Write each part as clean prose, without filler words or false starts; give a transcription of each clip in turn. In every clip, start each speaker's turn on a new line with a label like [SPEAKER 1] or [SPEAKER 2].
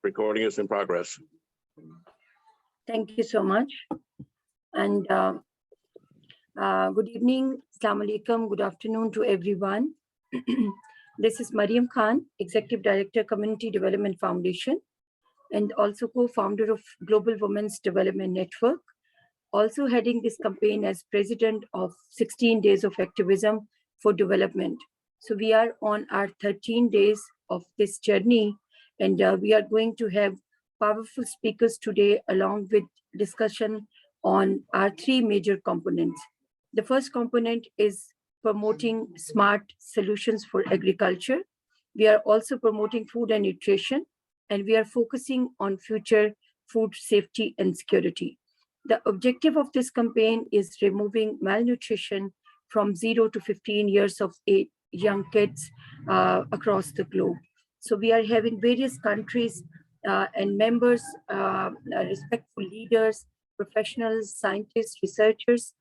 [SPEAKER 1] Recording is in progress.
[SPEAKER 2] Thank you so much. And good evening, Assalamu alaikum, good afternoon to everyone. This is Mariam Khan, Executive Director, Community Development Foundation, and also co-founder of Global Women's Development Network. Also heading this campaign as President of 16 Days of Activism for Development. So we are on our 13 days of this journey, and we are going to have powerful speakers today, along with discussion on our three major components. The first component is promoting smart solutions for agriculture. We are also promoting food and nutrition, and we are focusing on future food safety and security. The objective of this campaign is removing malnutrition from 0 to 15 years of age young kids across the globe. So we are having various countries and members, respectful leaders, professionals, scientists, researchers,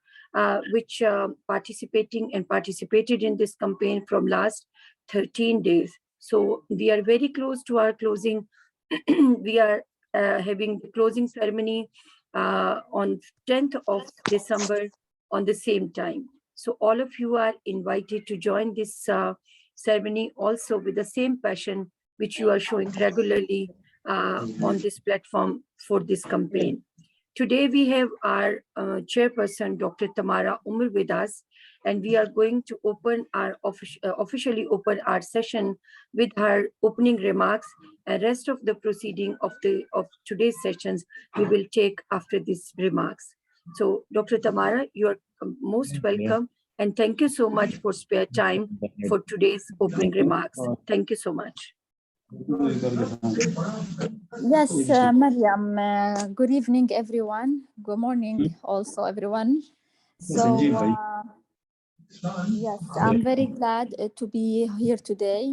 [SPEAKER 2] which participated in this campaign from last 13 days. So we are very close to our closing. We are having the closing ceremony on 10th of December on the same time. So all of you are invited to join this ceremony also with the same passion which you are showing regularly on this platform for this campaign. Today we have our chairperson, Dr. Tamara Umar, with us, and we are going to open our officially open our session with her opening remarks, and rest of the proceeding of today's sessions we will take after these remarks. So Dr. Tamara, you are most welcome, and thank you so much for spare time for today's opening remarks. Thank you so much.
[SPEAKER 3] Yes, Mariam, good evening, everyone. Good morning also, everyone. So, yes, I'm very glad to be here today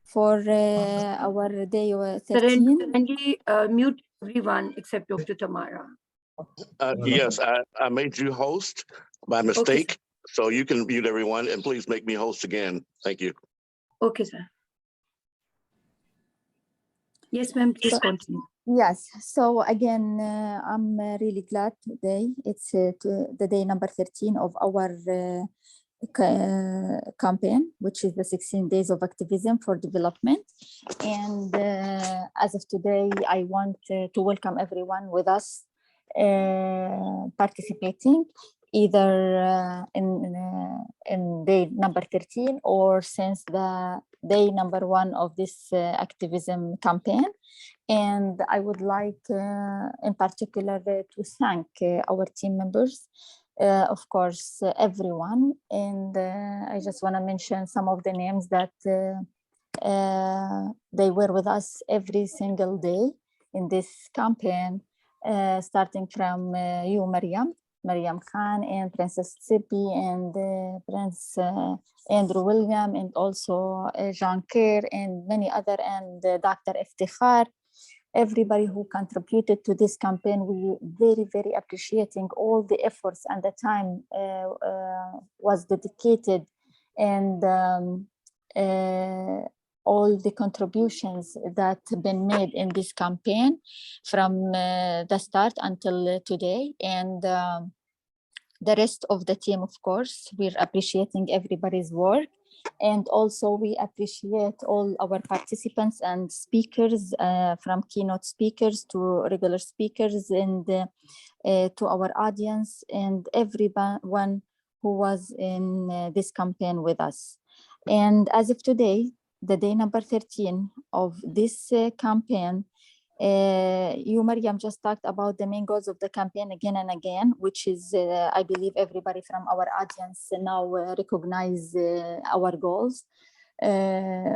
[SPEAKER 3] for our day 13.
[SPEAKER 2] Kindly mute everyone except Dr. Tamara.
[SPEAKER 1] Yes, I made you host by mistake, okay, so you can mute everyone, and please make me host again. Thank you.
[SPEAKER 2] Okay, sir. Yes, ma'am, please continue.
[SPEAKER 3] Yes, so again, I'm really glad today. It's the day number 13 of our campaign, which is the 16 Days of Activism for Development. And as of today, I want to welcome everyone with us participating either in day number 13 or since the day number 1 of this activism campaign. And I would like in particular to thank our team members, of course, everyone. And I just want to mention some of the names that they were with us every single day in this campaign, starting from you, Mariam Khan, and Princess Sipi, and Prince Andrew William, and also Jean Kerr, and many other, and Dr. Iftikhar. Everybody who contributed to this campaign, we very, very appreciating all the efforts and the time was dedicated, and all the contributions that have been made in this campaign from the start until today. And the rest of the team, of course, we're appreciating everybody's work. And also we appreciate all our participants and speakers, from keynote speakers to regular speakers, and to our audience and everyone who was in this campaign with us. And as of today, the day number 13 of this campaign, you, Mariam, just talked about the main goals of the campaign again and again, which is, I believe everybody from our audience now recognize our goals,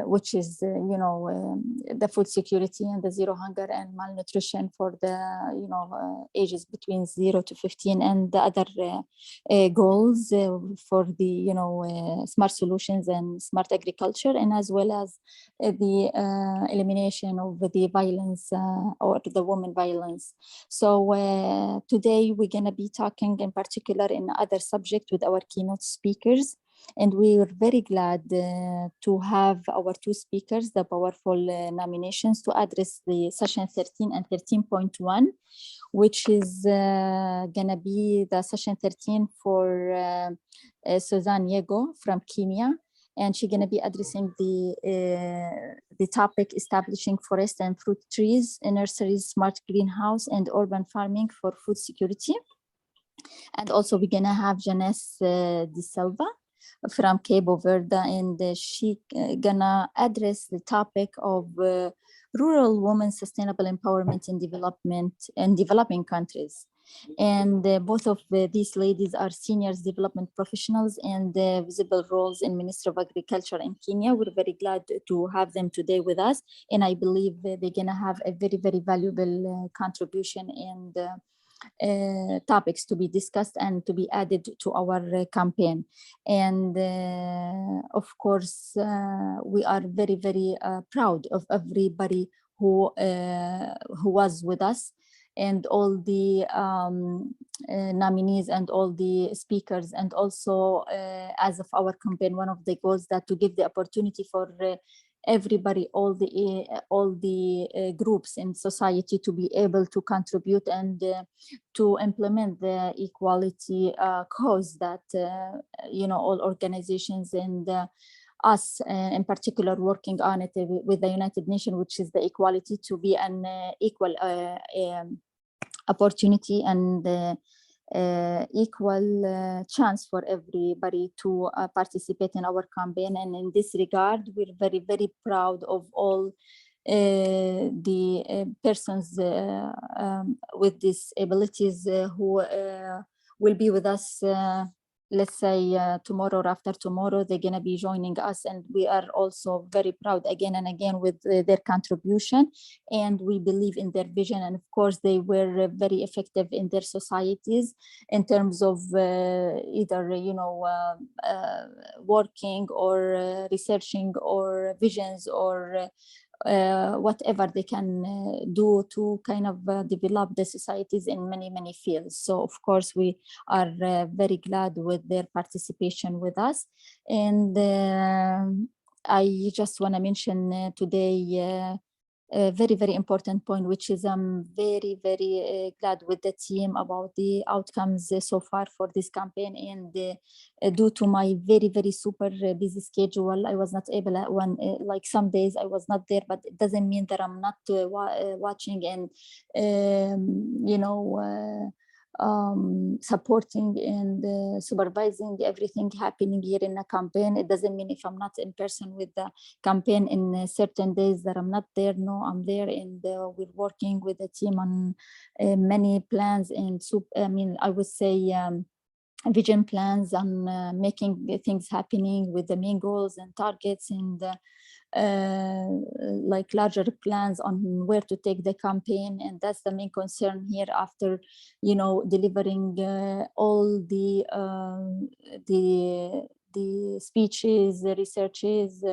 [SPEAKER 3] which is, the food security and the zero hunger and malnutrition for the, ages between 0 to 15, and the other goals for the, smart solutions and smart agriculture, and as well as the elimination of the violence or the woman violence. So today we're going to be talking in particular in other subject with our keynote speakers. And we are very glad to have our two speakers, the powerful nominations to address the session 13 and 13.1, which is gonna be the session 13 for Suzanne Yego from Kenya. And she's gonna be addressing the topic establishing forest and fruit trees, nurseries, smart greenhouse, and urban farming for food security. And also we're gonna have Janice De Silva from Cabo Verde, and she gonna address the topic of rural women's sustainable empowerment in developing countries. And both of these ladies are seniors development professionals and visible roles in Ministry of Agriculture in Kenya. We're very glad to have them today with us. And I believe they're gonna have a very, very valuable contribution and topics to be discussed and to be added to our campaign. And of course, we are very, very proud of everybody who was with us, and all the nominees and all the speakers. And also as of our campaign, one of the goals that to give the opportunity for everybody, all the groups in society to be able to contribute and to implement the equality cause that all organizations and us in particular working on it with the United Nations, which is the equality to be an equal opportunity and equal chance for everybody to participate in our campaign. And in this regard, we're very, very proud of all the persons with disabilities who will be with us, let's say tomorrow or after tomorrow. They're going to be joining us, and we are also very proud again and again with their contribution, and we believe in their vision. And of course they were very effective in their societies in terms of either working or researching or visions or whatever they can do to kind of develop the societies in many, many fields. So of course we are very glad with their participation with us. And I just want to mention today a very, very important point, which is I'm very, very glad with the team about the outcomes so far for this campaign. And due to my very, very super busy schedule, I was not able like some days I was not there, but it doesn't mean that I'm not watching and supporting and supervising everything happening here in a campaign. It doesn't mean if I'm not in person with the campaign in certain days that I'm not there. No, I'm there, and we're working with the team on many plans and I would say vision plans on making things happening with the main goals and targets, and like larger plans on where to take the campaign. And that's the main concern here after delivering all the speeches, the researches,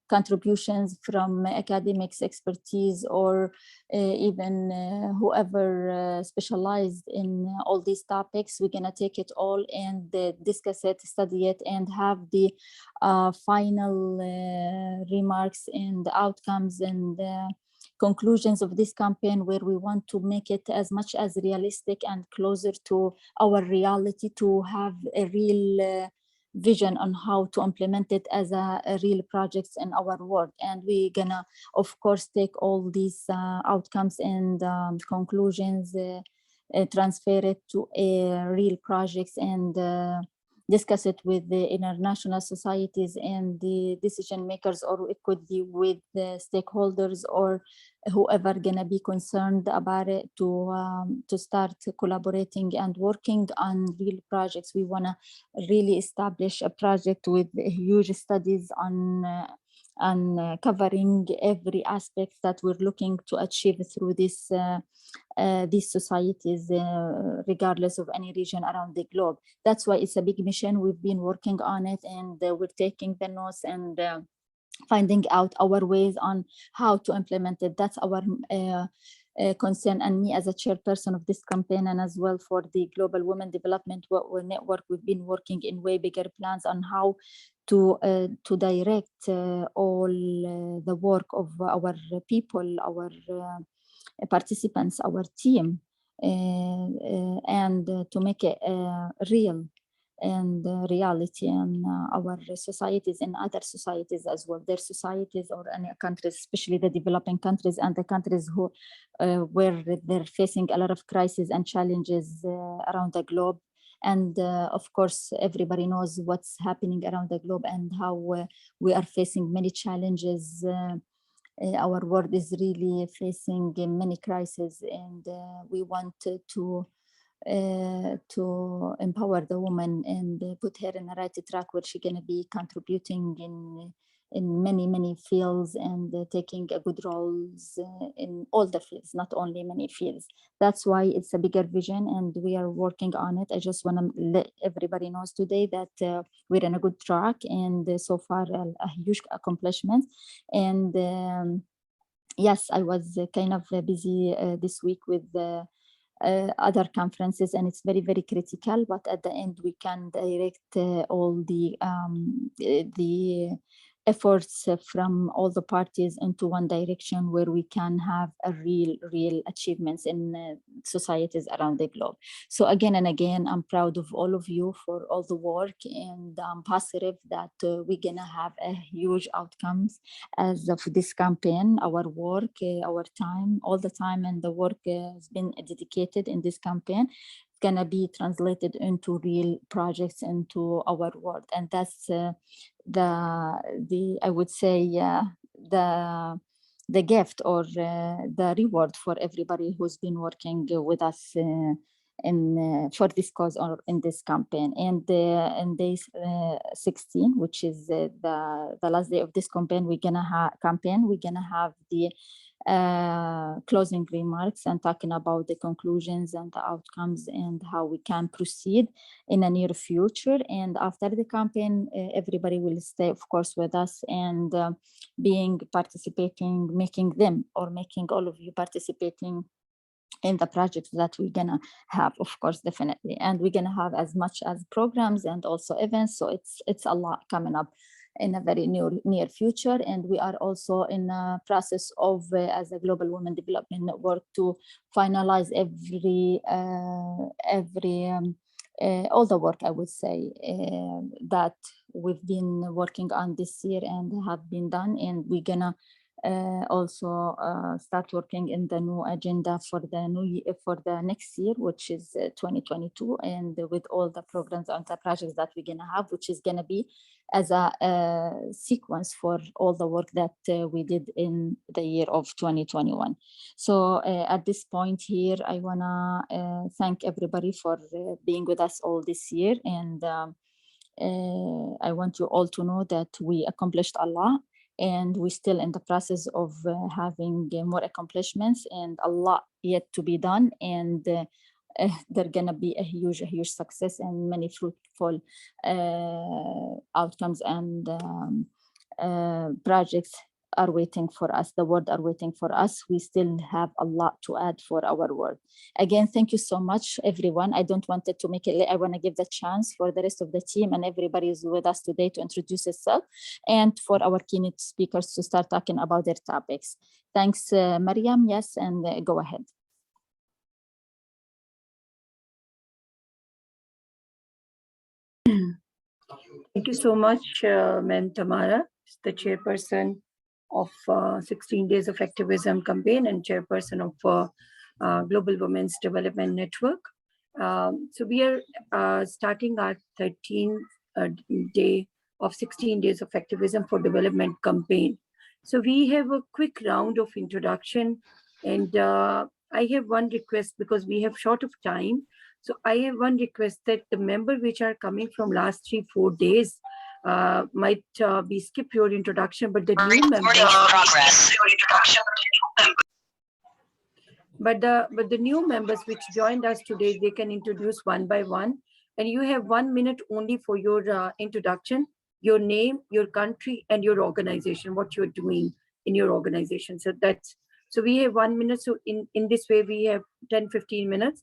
[SPEAKER 3] contributions from academics, expertise, or even whoever specialized in all these topics. We're gonna take it all and discuss it, study it, and have the final remarks and outcomes and conclusions of this campaign, where we want to make it as much as realistic and closer to our reality, to have a real vision on how to implement it as a real projects in our work. And we're gonna of course take all these outcomes and conclusions, transfer it to real projects, and discuss it with the international societies and the decision makers, or it could be with the stakeholders or whoever gonna be concerned about it, to start collaborating and working on real projects. We wanna really establish a project with huge studies on covering every aspect that we're looking to achieve through this these societies, regardless of any region around the globe. That's why it's a big mission. We've been working on it, and we're taking the notes and finding out our ways on how to implement it. That's our concern, and me as a chairperson of this campaign, and as well for the Global Women Development Network, we've been working in way bigger plans on how to direct all the work of our people, our participants, our team, and to make it real and reality in our societies and other societies as well, their societies or any countries, especially the developing countries and the countries who where they're facing a lot of crises and challenges around the globe. And of course, everybody knows what's happening around the globe and how we are facing many challenges. Our world is really facing many crises, and we want to empower the woman and put her in the right track where she's going to be contributing in many fields and taking a good roles in all the fields, not only many fields. That's why it's a bigger vision and we are working on it. I just want to let everybody know today that we're in a good track, and so far a huge accomplishment. And yes, I was kind of busy this week with other conferences, and it's very critical, but at the end we can direct all the efforts from all the parties into one direction where we can have a real achievements in societies around the globe. So again and again, I'm proud of all of you for all the work, and I'm positive that we're gonna have a huge outcomes as of this campaign. Our work, our time, all the time and the work has been dedicated in this campaign gonna be translated into real projects into our world, and that's the I would say the gift or the reward for everybody who's been working with us in for this cause or in this campaign. And in day 16, which is the last day of this campaign, we're gonna have the closing remarks and talking about the conclusions and the outcomes and how we can proceed in the near future. And after the campaign, everybody will stay, of course, with us and participating, making all of you participating in the projects that we're gonna have, of course, definitely. And we're gonna have as much as programs and also events. So it's a lot coming up in a very near future. And we are also in a process of, as a Global Women Development Network, to finalize all the work, I would say, that we've been working on this year and have been done. And we're gonna also start working in the new agenda for the next year, which is 2022, and with all the programs and the projects that we're gonna have, which is gonna be as a sequence for all the work that we did in the year of 2021. So at this point here, I wanna thank everybody for being with us all this year, and I want you all to know that we accomplished a lot, and we're still in the process of having more accomplishments and a lot yet to be done. And they're gonna be a huge success and many fruitful outcomes and projects are waiting for us. The world are waiting for us. We still have a lot to add for our world. Again, thank you so much, everyone. I don't want it to make it late. I want to give the chance for the rest of the team and everybody is with us today to introduce itself, and for our keynote speakers to start talking about their topics. Thanks, Mariam. Yes, and go ahead.
[SPEAKER 2] Thank you so much, Ma'am Tamara, the chairperson of 16 Days of Activism campaign and chairperson of Global Women's Development Network. So we are starting our 13th day of 16 Days of Activism for Development campaign. So we have a quick round of introduction, and I have one request because we have short of time. So I have one request that the members which are coming from last 3-4 days might be skip your introduction, but the new members. But the new members which joined us today, they can introduce one by one, and you have 1 minute only for your introduction, your name, your country, and your organization, what you're doing in your organization. So So we have 1 minute. So in this way, we have 10-15 minutes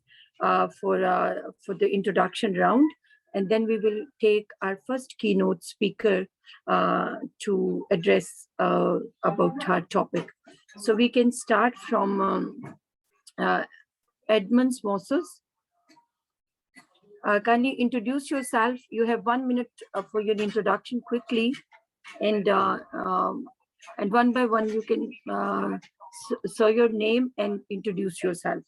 [SPEAKER 2] for the introduction round. And then we will take our first keynote speaker to address about our topic. So we can start from Edmonds Moses. Kindly introduce yourself. You have 1 minute for your introduction quickly, and one by one you can say your name and introduce yourself.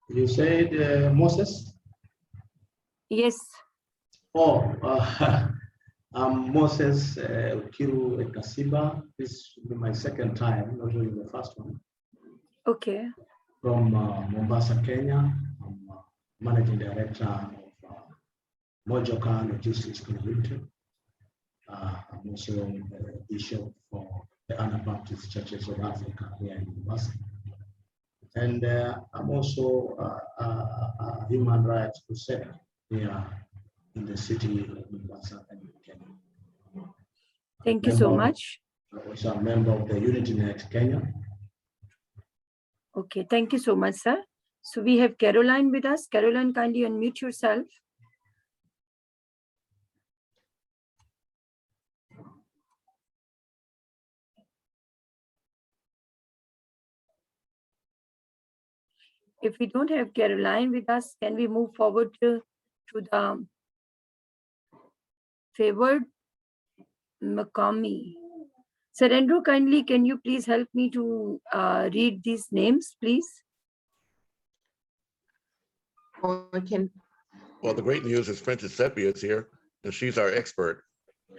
[SPEAKER 4] You said Moses?
[SPEAKER 2] Yes.
[SPEAKER 4] Oh, I'm Moses Kiru Ekasiba. This will be my second time, not really the first one.
[SPEAKER 2] Okay.
[SPEAKER 4] From Mombasa, Kenya. I'm Managing Director of Mojoka Logistics Community. I'm also Bishop for the Anabaptist Churches of Africa here in Mombasa. And I'm also a human rights crusader here in the city of Mombasa and Kenya.
[SPEAKER 2] Thank you so much.
[SPEAKER 4] I'm also a member of the UnityNet Kenya.
[SPEAKER 2] Okay, thank you so much, sir. So we have Caroline with us. Caroline, kindly unmute yourself. If we don't have Caroline with us, can we move forward to the favored Makami? Sir Andrew, kindly, can you please help me to read these names, please?
[SPEAKER 1] Well, the great news is Princess Sepia is here, and she's our expert.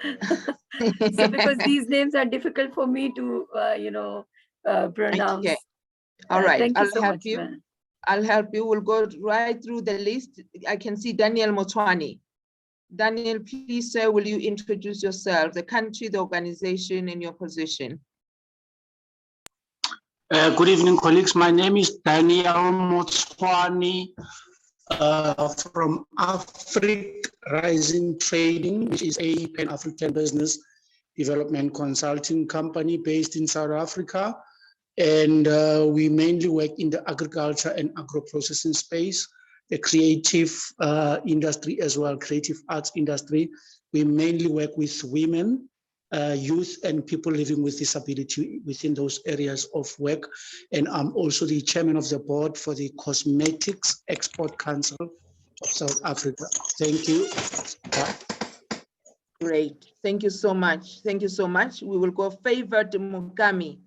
[SPEAKER 2] So because these names are difficult for me to, pronounce.
[SPEAKER 5] Okay. All right.
[SPEAKER 2] Thank you
[SPEAKER 5] I'll
[SPEAKER 2] so
[SPEAKER 5] help
[SPEAKER 2] much,
[SPEAKER 5] you.
[SPEAKER 2] ma'am.
[SPEAKER 5] I'll help you. We'll go right through the list. I can see Daniel Motwani. Daniel, please, sir, will you introduce yourself, the country, the organization, and your position?
[SPEAKER 6] Good evening, colleagues. My name is Daniel Motwani from Africa Rising Trading, which is a Pan-African business development consulting company based in South Africa. And we mainly work in the agriculture and agro-processing space, the creative industry as well, creative arts industry. We mainly work with women, youth, and people living with disability within those areas of work. And I'm also the chairman of the board for the Cosmetics Export Council of South Africa. Thank you. Bye.
[SPEAKER 5] Great. Thank you so much. Thank you so much. We will go Favored Mukami.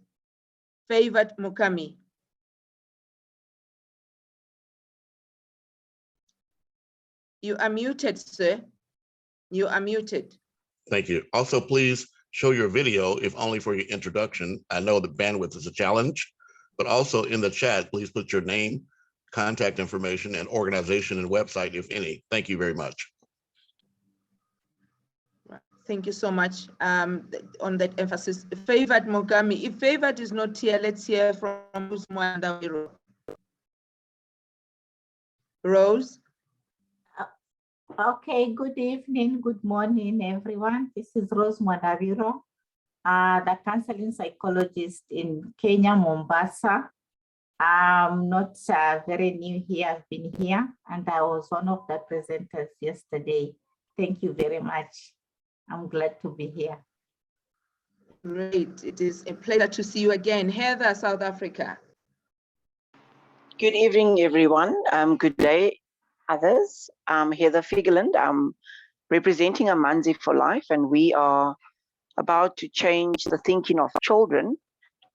[SPEAKER 5] Favored Mukami. You are muted, sir. You are muted.
[SPEAKER 1] Thank you. Also, please show your video, if only for your introduction. I know the bandwidth is a challenge, but also in the chat, please put your name, contact information, and organization and website, if any. Thank you very much.
[SPEAKER 5] Thank you so much on that emphasis. Favored Mukami. If Favored is not here, let's hear from Rose Mwandawiro. Rose.
[SPEAKER 7] Okay, good evening, good morning, everyone. This is Rose Mwandawiro, the counseling psychologist in Kenya, Mombasa. I'm not very new here, I've been here, and I was one of the presenters yesterday. Thank you very much. I'm glad to be here.
[SPEAKER 5] Great, it is a pleasure to see you again. Heather, South Africa.
[SPEAKER 8] Good evening, everyone. Good day, others. I'm Heather Figeland. I'm representing Amanzi for Life, and we are about to change the thinking of children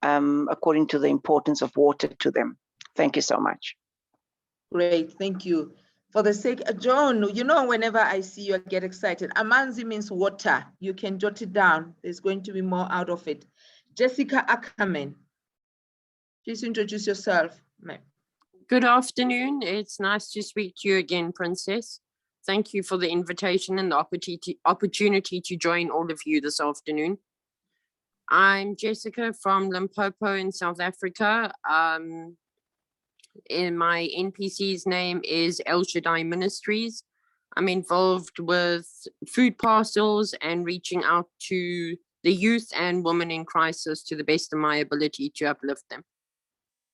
[SPEAKER 8] according to the importance of water to them. Thank you so much.
[SPEAKER 5] Great, thank you. For the sake of John, you know, whenever I see you, I get excited. Amanzi means water. You can jot it down. There's going to be more out of it. Jessica Ackerman, please introduce yourself, ma'am.
[SPEAKER 9] Good afternoon. It's nice to speak to you again, Princess. Thank you for the invitation and the opportunity to join all of you this afternoon. I'm Jessica from Limpopo in South Africa. In my NPC's name is El Shaddai Ministries. I'm involved with food parcels and reaching out to the youth and women in crisis to the best of my ability to uplift them.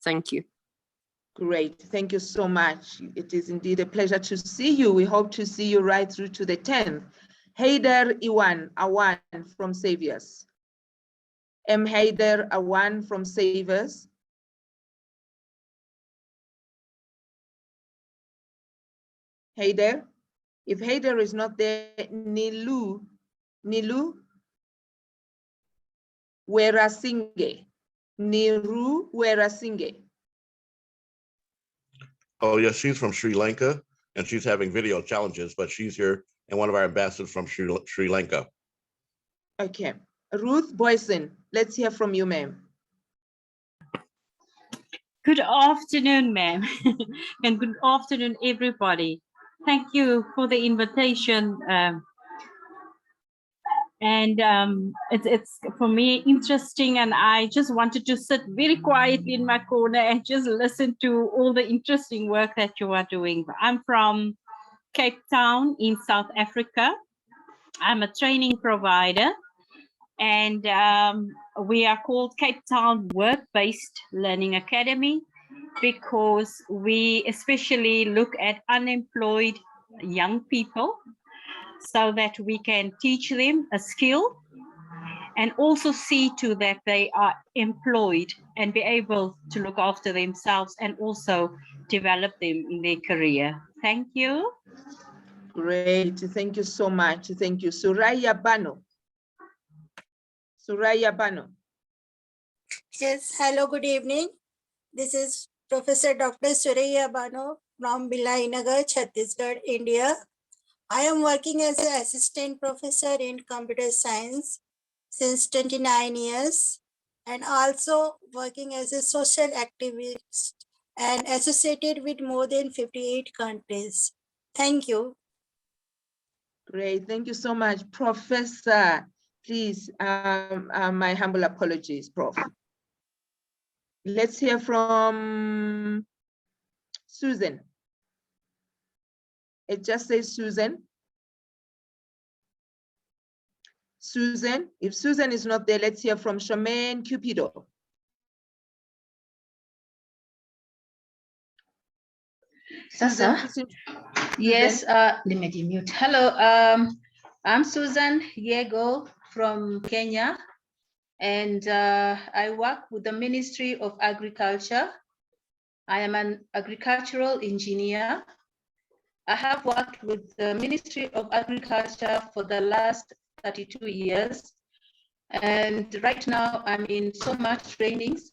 [SPEAKER 9] Thank you.
[SPEAKER 5] Great, thank you so much. It is indeed a pleasure to see you. We hope to see you right through to the 10th. Haider Awan from Saviors. M. Haider Awan from Saviors. Haider, if Haider is not there, Nilu Werasinge. Niru Werasinge.
[SPEAKER 1] Oh, yes, she's from Sri Lanka and she's having video challenges, but she's here and one of our ambassadors from Sri Lanka.
[SPEAKER 5] Okay, Ruth Boyson, let's hear from you, ma'am.
[SPEAKER 10] Good afternoon, ma'am, and good afternoon, everybody. Thank you for the invitation. It's for me interesting, and I just wanted to sit very quietly in my corner and just listen to all the interesting work that you are doing. I'm from Cape Town in South Africa. I'm a training provider, and we are called Cape Town Work-Based Learning Academy because we especially look at unemployed young people so that we can teach them a skill and also see to that they are employed and be able to look after themselves and also develop them in their career. Thank you.
[SPEAKER 5] Great, thank you so much. Thank you. Suraya Bano. Suraya Bano.
[SPEAKER 11] Yes, hello, good evening. This is Professor Dr. Suraya Bano from Bilainagar, Chhattisgarh, India. I am working as an assistant professor in computer science since 29 years and also working as a social activist and associated with more than 58 countries. Thank you.
[SPEAKER 5] Great, thank you so much. Professor, please, my humble apologies, Prof. Let's hear from Susan. It just says Susan. Susan, if Susan is not there, let's hear from Charmaine Cupido.
[SPEAKER 12] Sasa, yes, let me mute. Hello, I'm Susan Yego from Kenya, and I work with the Ministry of Agriculture. I am an agricultural engineer. I have worked with the Ministry of Agriculture for the last 32 years. And right now I'm in so much trainings.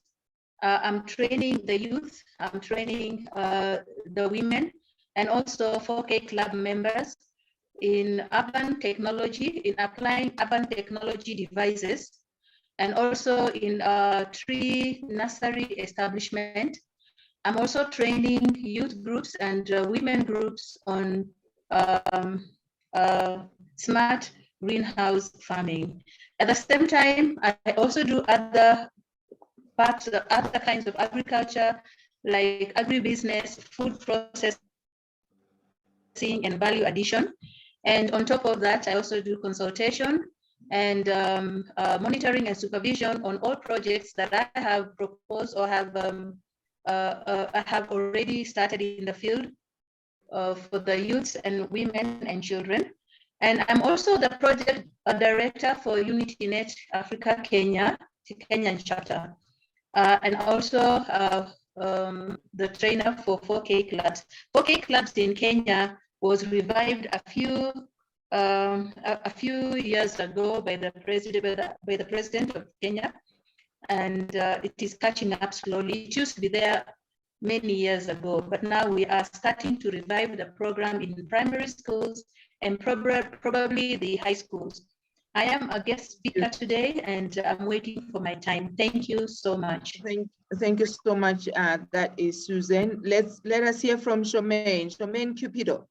[SPEAKER 12] I'm training the youth, I'm training the women, and also 4K club members in urban technology, in applying urban technology devices, and also in tree nursery establishment. I'm also training youth groups and women groups on smart greenhouse farming. At the same time, I also do other parts, other kinds of agriculture, like agribusiness, food processing, and value addition. And on top of that, I also do consultation and monitoring and supervision on all projects that I have proposed or have I have already started in the field for the youths and women and children. And I'm also the project director for UnityNet Africa Kenya, Kenyan chapter, and also the trainer for 4K clubs. 4K clubs in Kenya was revived a few years ago by the president of Kenya, and it is catching up slowly. It used to be there many years ago, but now we are starting to revive the program in primary schools and probably the high schools. I am a guest speaker today, and I'm waiting for my time. Thank you so much.
[SPEAKER 5] Thank you so much. That is Susan. Let us hear from Charmaine. Charmaine Cupido.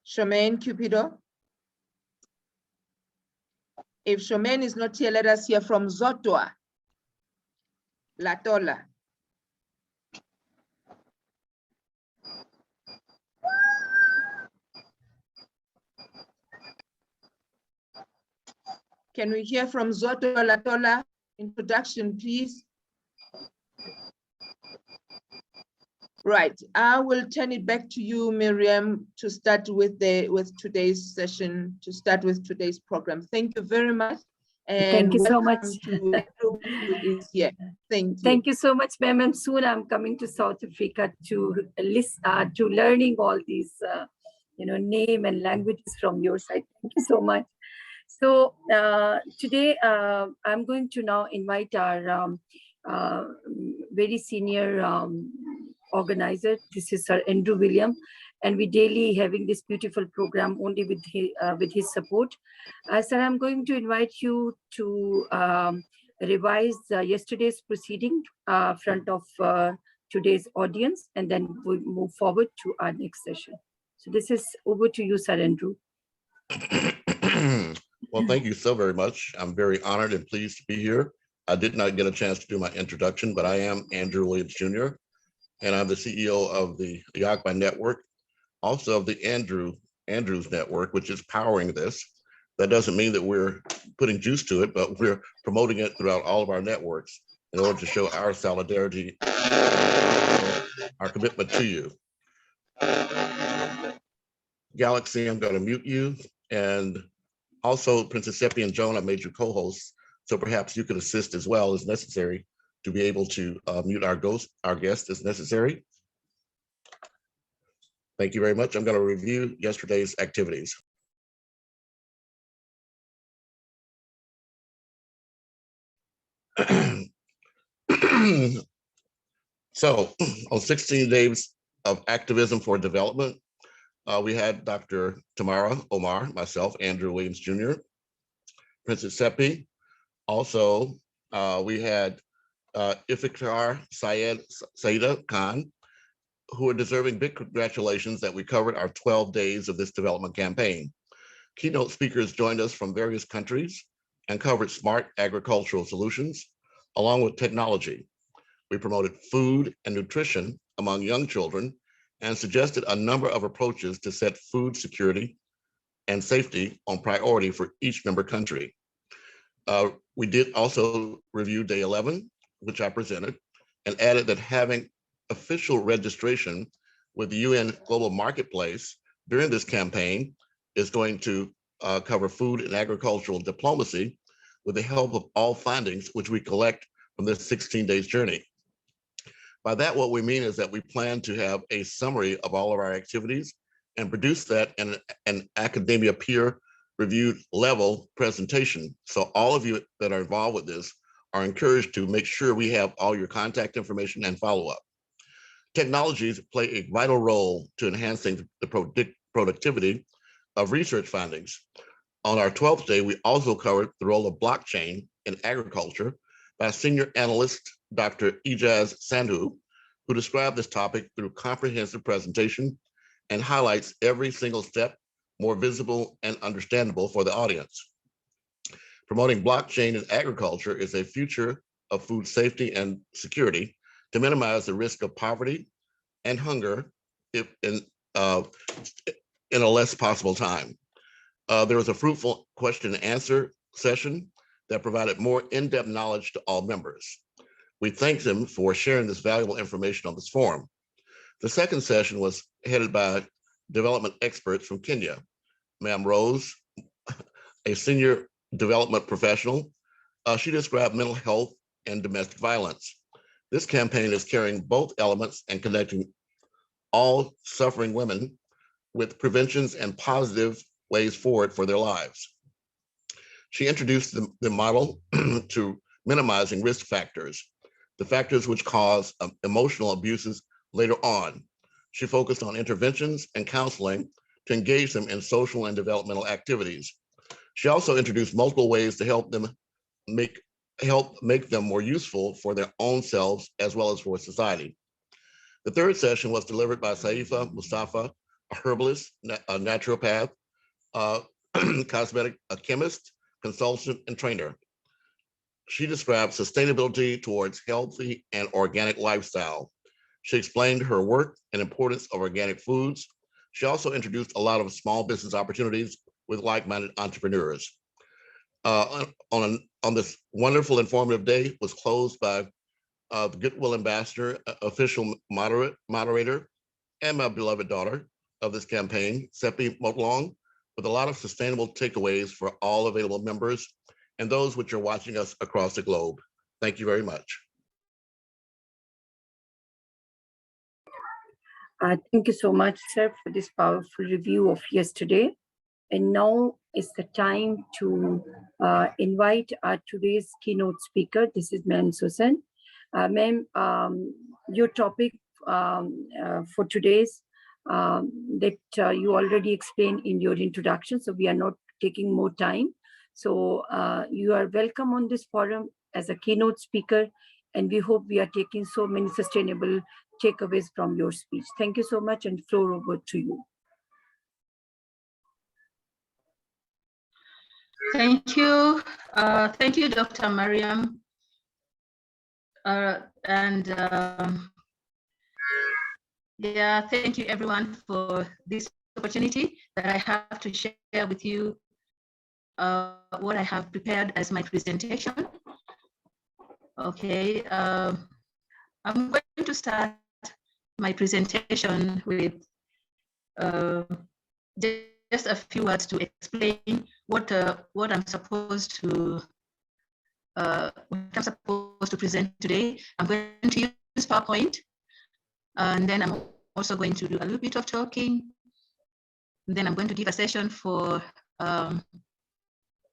[SPEAKER 5] Charmaine Cupido. If Charmaine is not here, let us hear from Zotwa. Latola. Can we hear from Zoto Latola? Introduction, please. Right, I will turn it back to you, Miriam, to start with today's session, to start with today's program. Thank you very much. And
[SPEAKER 2] thank you so much.
[SPEAKER 5] To everyone who is here. Thank you.
[SPEAKER 2] Thank you so much, ma'am. And soon I'm coming to South Africa to listen, to learning all these, name and languages from your side. Thank you so much. So today I'm going to now invite our very senior organizer. This is Sir Andrew William, and we daily having this beautiful program only with his support. Sir, I'm going to invite you to revise yesterday's proceeding front of today's audience, and then we'll move forward to our next session. So this is over to you, Sir Andrew.
[SPEAKER 1] Well, thank you so very much. I'm very honored and pleased to be here. I did not get a chance to do my introduction, but I am Andrew Williams Jr., and I'm the CEO of the AHIABGA Network, also of the Andrews Network, which is powering this. That doesn't mean that we're putting juice to it, but we're promoting it throughout all of our networks in order to show our solidarity, our commitment to you. Galaxy, I'm going to mute you. And also, Princess Seppi and Joan, I made you co-hosts, so perhaps you could assist as well as necessary to be able to mute our guest as necessary. Thank you very much. I'm going to review yesterday's activities. So on 16 days of activism for development, we had Dr. Tamara Omar, myself, Andrew Williams Jr., Princess Seppi. Also, we had Iftikhar Saida Khan, who are deserving big congratulations that we covered our 12 days of this development campaign. Keynote speakers joined us from various countries and covered smart agricultural solutions, along with technology. We promoted food and nutrition among young children and suggested a number of approaches to set food security and safety on priority for each member country. We did also review day 11, which I presented, and added that having official registration with the UN Global Marketplace during this campaign is going to cover food and agricultural diplomacy with the help of all findings which we collect from this 16 days journey. By that, what we mean is that we plan to have a summary of all of our activities and produce that in an academia peer-reviewed level presentation. So all of you that are involved with this are encouraged to make sure we have all your contact information and follow-up. Technologies play a vital role to enhancing the productivity of research findings. On our 12th day, we also covered the role of blockchain in agriculture by senior analyst Dr. Ijaz Sandhu, who described this topic through comprehensive presentation and highlights every single step more visible and understandable for the audience. Promoting blockchain in agriculture is a future of food safety and security to minimize the risk of poverty and hunger in a less possible time. There was a fruitful question and answer session that provided more in-depth knowledge to all members. We thank them for sharing this valuable information on this forum. The second session was headed by development experts from Kenya. Ma'am Rose, a senior development professional, she described mental health and domestic violence. This campaign is carrying both elements and connecting all suffering women with preventions and positive ways forward for their lives. She introduced the model to minimizing risk factors, the factors which cause emotional abuses later on. She focused on interventions and counseling to engage them in social and developmental activities. She also introduced multiple ways to help make them more useful for their own selves as well as for society. The third session was delivered by Saifa Mustafa, a herbalist, a naturopath, cosmetic, a chemist, consultant, and trainer. She described sustainability towards healthy and organic lifestyle. She explained her work and importance of organic foods. She also introduced a lot of small business opportunities with like-minded entrepreneurs. On this wonderful informative day was closed by the Goodwill Ambassador, official moderator, and my beloved daughter of this campaign, Seppi Motlong, with a lot of sustainable takeaways for all available members and those which are watching us across the globe. Thank you very much.
[SPEAKER 2] Thank you so much, sir, for this powerful review of yesterday. And now is the time to invite our today's keynote speaker. This is Ma'am Susan. Ma'am, your topic for today's that you already explained in your introduction, so we are not taking more time. So you are welcome on this forum as a keynote speaker, and we hope we are taking so many sustainable takeaways from your speech. Thank you so much, and floor over to you.
[SPEAKER 12] Thank you. Thank you, Dr. Mariam. Yeah, thank you everyone for this opportunity that I have to share with you what I have prepared as my presentation. Okay, I'm going to start my presentation with just a few words to explain what I'm supposed to present today. I'm going to use PowerPoint, and then I'm also going to do a little bit of talking. And then I'm going to give a session for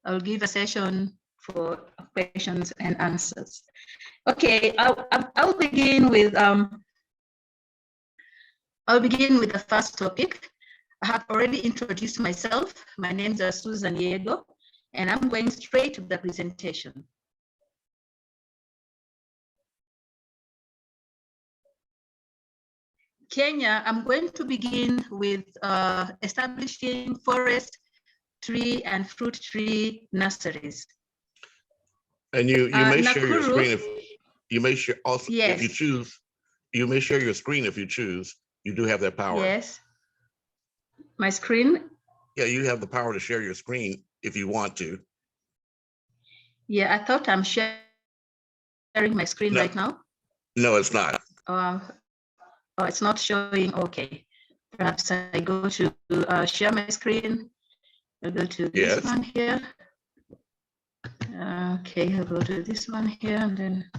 [SPEAKER 12] I'll give a session for questions and answers. Okay, I'll begin with the first topic. I have already introduced myself. My name is Susan Yego, and I'm going straight to the presentation. Kenya, I'm going to begin with establishing forest, tree, and fruit tree nurseries.
[SPEAKER 1] And you may
[SPEAKER 12] Nakuru,
[SPEAKER 1] share your screen if you may share also
[SPEAKER 12] yes.
[SPEAKER 1] If you choose. You may share your screen if you choose. You do have that power.
[SPEAKER 12] Yes. My screen?
[SPEAKER 1] Yeah, you have the power to share your screen if you want to.
[SPEAKER 12] Yeah, I thought I'm sharing my screen right now.
[SPEAKER 1] No, it's not.
[SPEAKER 12] Oh, it's not showing. Okay. Perhaps I go to share my screen. I'll go to this one here. Okay, I'll go to this one here and then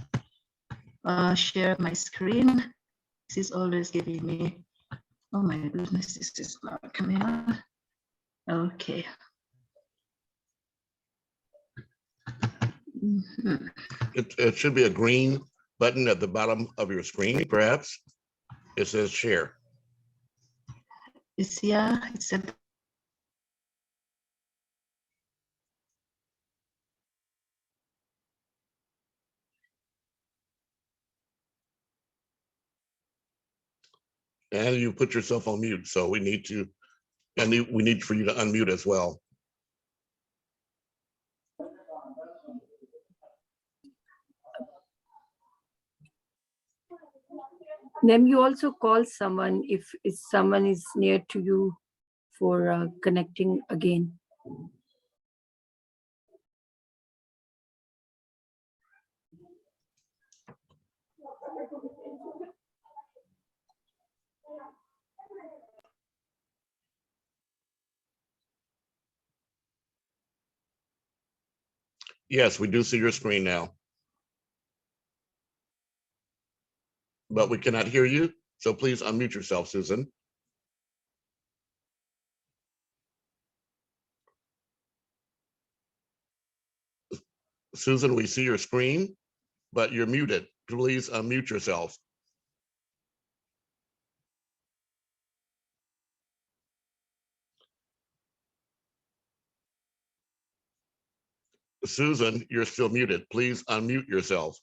[SPEAKER 12] share my screen. This is always giving me, oh my goodness, this is not coming out. Okay. Mm-hmm.
[SPEAKER 1] It should be a green button at the bottom of your screen, perhaps. It says share.
[SPEAKER 12] It's here. It's a
[SPEAKER 1] And you put yourself on mute, so we need to, and we need for you to unmute as well.
[SPEAKER 2] Then you also call someone if someone is near to you for connecting again.
[SPEAKER 1] Yes, we do see your screen now. But we cannot hear you, so please unmute yourself, Susan. Susan, we see your screen, but you're muted. Please unmute yourself. Susan, you're still muted. Please unmute yourself.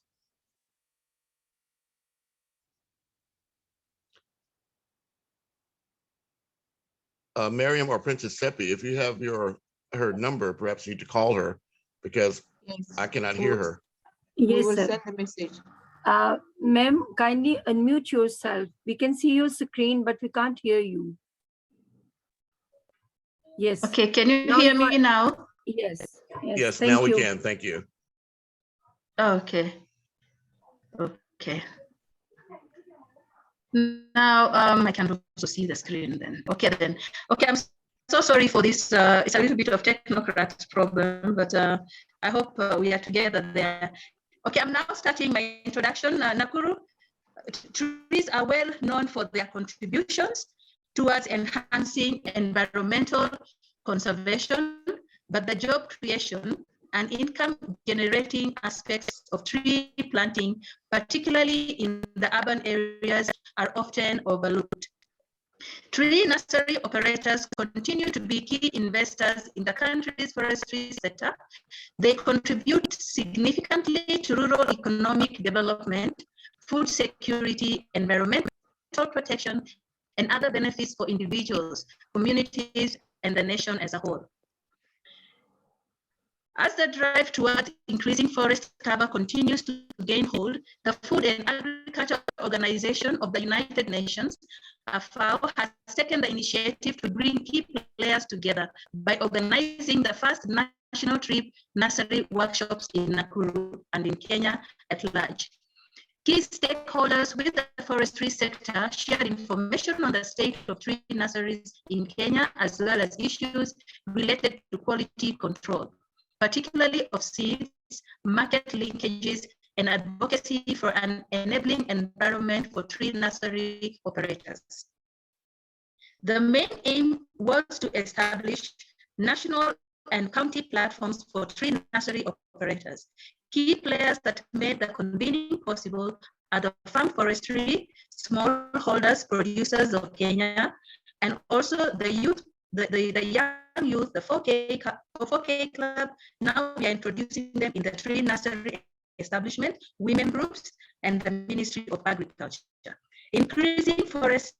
[SPEAKER 1] Miriam or Princess Seppi, if you have her number, perhaps you need to call her because
[SPEAKER 5] Yes.
[SPEAKER 1] I cannot hear her.
[SPEAKER 5] We
[SPEAKER 2] Yes,
[SPEAKER 5] will
[SPEAKER 2] sir.
[SPEAKER 5] send the message.
[SPEAKER 2] Ma'am, kindly unmute yourself. We can see your screen, but we can't hear you. Yes.
[SPEAKER 12] Okay, can you
[SPEAKER 2] Now
[SPEAKER 12] hear
[SPEAKER 2] you
[SPEAKER 12] me now?
[SPEAKER 2] Yes. Yes.
[SPEAKER 1] Yes,
[SPEAKER 2] Thank
[SPEAKER 1] now we
[SPEAKER 2] you.
[SPEAKER 1] can. Thank you.
[SPEAKER 12] Okay. Okay. Now I can also see the screen then. Okay then. Okay, I'm so sorry for this. It's a little bit of technocrat problem, but I hope we are together there. Okay, I'm now starting my introduction. Nakuru, trees are well known for their contributions towards enhancing environmental conservation, but the job creation and income generating aspects of tree planting, particularly in the urban areas, are often overlooked. Tree nursery operators continue to be key investors in the country's forestry sector. They contribute significantly to rural economic development, food security, environmental protection, and other benefits for individuals, communities, and the nation as a whole. As the drive toward increasing forest cover continues to gain hold, the Food and Agriculture Organization of the United Nations, FAO, has taken the initiative to bring key players together by organizing the first national tree nursery workshops in Nakuru and in Kenya at large. Key stakeholders with the forestry sector shared information on the state of tree nurseries in Kenya, as well as issues related to quality control, particularly of seeds, market linkages, and advocacy for an enabling environment for tree nursery operators. The main aim was to establish national and county platforms for tree nursery operators. Key players that made the convening possible are the farm forestry, smallholders, producers of Kenya, and also the youth, the young youth, the 4K Club. Now we are introducing them in the tree nursery establishment, women groups, and the Ministry of Agriculture. Increasing forests,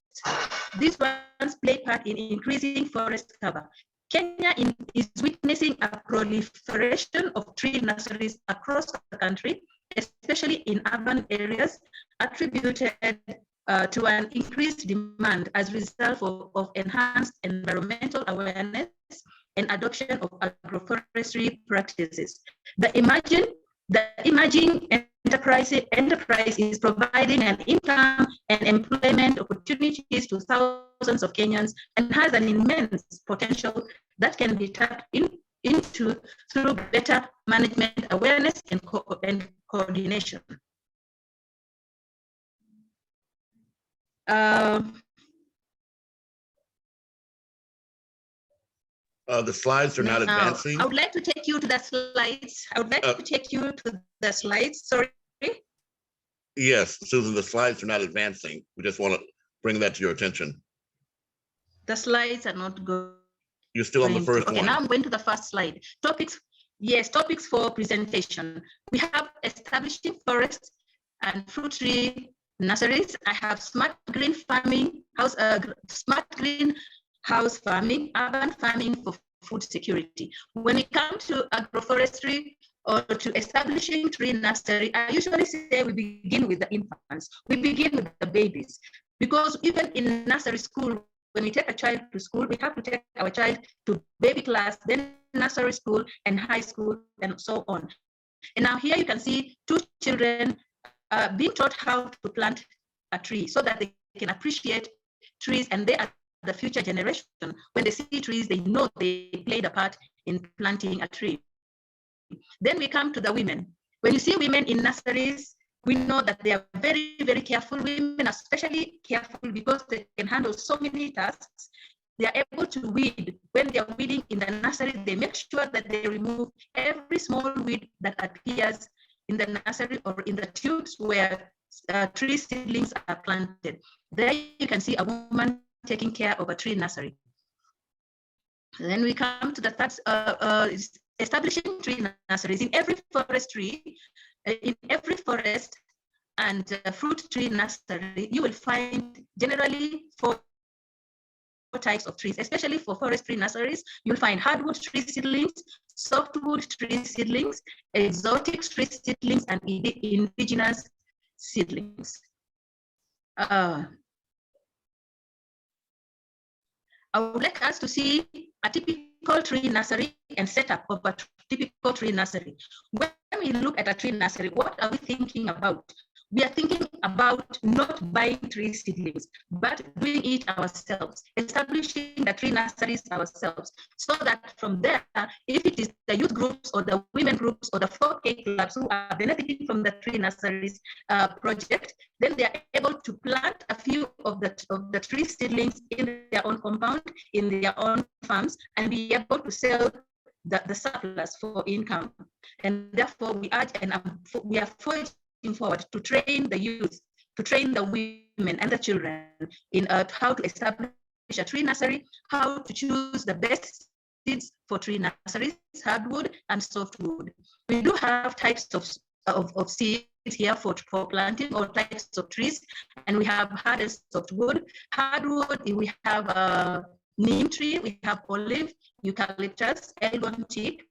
[SPEAKER 12] these ones play part in increasing forest cover. Kenya is witnessing a proliferation of tree nurseries across the country, especially in urban areas, attributed to an increased demand as a result of enhanced environmental awareness and adoption of agroforestry practices. The emerging enterprise is providing an income and employment opportunities to thousands of Kenyans and has an immense potential that can be tapped into through better management awareness and coordination.
[SPEAKER 1] The slides are not advancing.
[SPEAKER 12] I would like to take you to the slides. Sorry.
[SPEAKER 1] Yes, Susan, the slides are not advancing. We just want to bring that to your attention.
[SPEAKER 12] The slides are not good.
[SPEAKER 1] You're still on the first one.
[SPEAKER 12] Okay, now I'm going to the first slide. Topics for presentation. We have establishing forests and fruit tree nurseries. I have smart green farming, smart green house farming, urban farming for food security. When we come to agroforestry or to establishing tree nursery, I usually say we begin with the infants. We begin with the babies, because even in nursery school, when we take a child to school, we have to take our child to baby class, then nursery school and high school and so on. And now here you can see two children being taught how to plant a tree so that they can appreciate trees, and they are the future generation. When they see trees, they know they played a part in planting a tree. Then we come to the women. When you see women in nurseries, we know that they are very, very careful. Women are especially careful because they can handle so many tasks. They are able to weed. When they are weeding in the nursery, they make sure that they remove every small weed that appears in the nursery or in the tubes where tree seedlings are planted. There you can see a woman taking care of a tree nursery. And then we come to the third, establishing tree nurseries in every forest and fruit tree nursery. You will find generally 4 types of trees, especially for forestry nurseries. You'll find hardwood tree seedlings, softwood tree seedlings, exotic tree seedlings, and indigenous seedlings. I would like us to see a typical tree nursery and setup of a typical tree nursery. When we look at a tree nursery, what are we thinking about? We are thinking about not buying tree seedlings, but doing it ourselves, establishing the tree nurseries ourselves, so that from there, if it is the youth groups or the women groups or the 4K clubs who are benefiting from the tree nurseries project, then they are able to plant a few of the tree seedlings in their own compound, in their own farms, and be able to sell the surplus for income. And therefore, we urge and we are forging forward to train the youth, to train the women and the children in how to establish a tree nursery, how to choose the best seeds for tree nurseries, hardwood and softwood. We do have types of seeds here for planting, or types of trees, and we have hard and softwood. Hardwood, we have neem tree, we have olive, eucalyptus, elgon teak,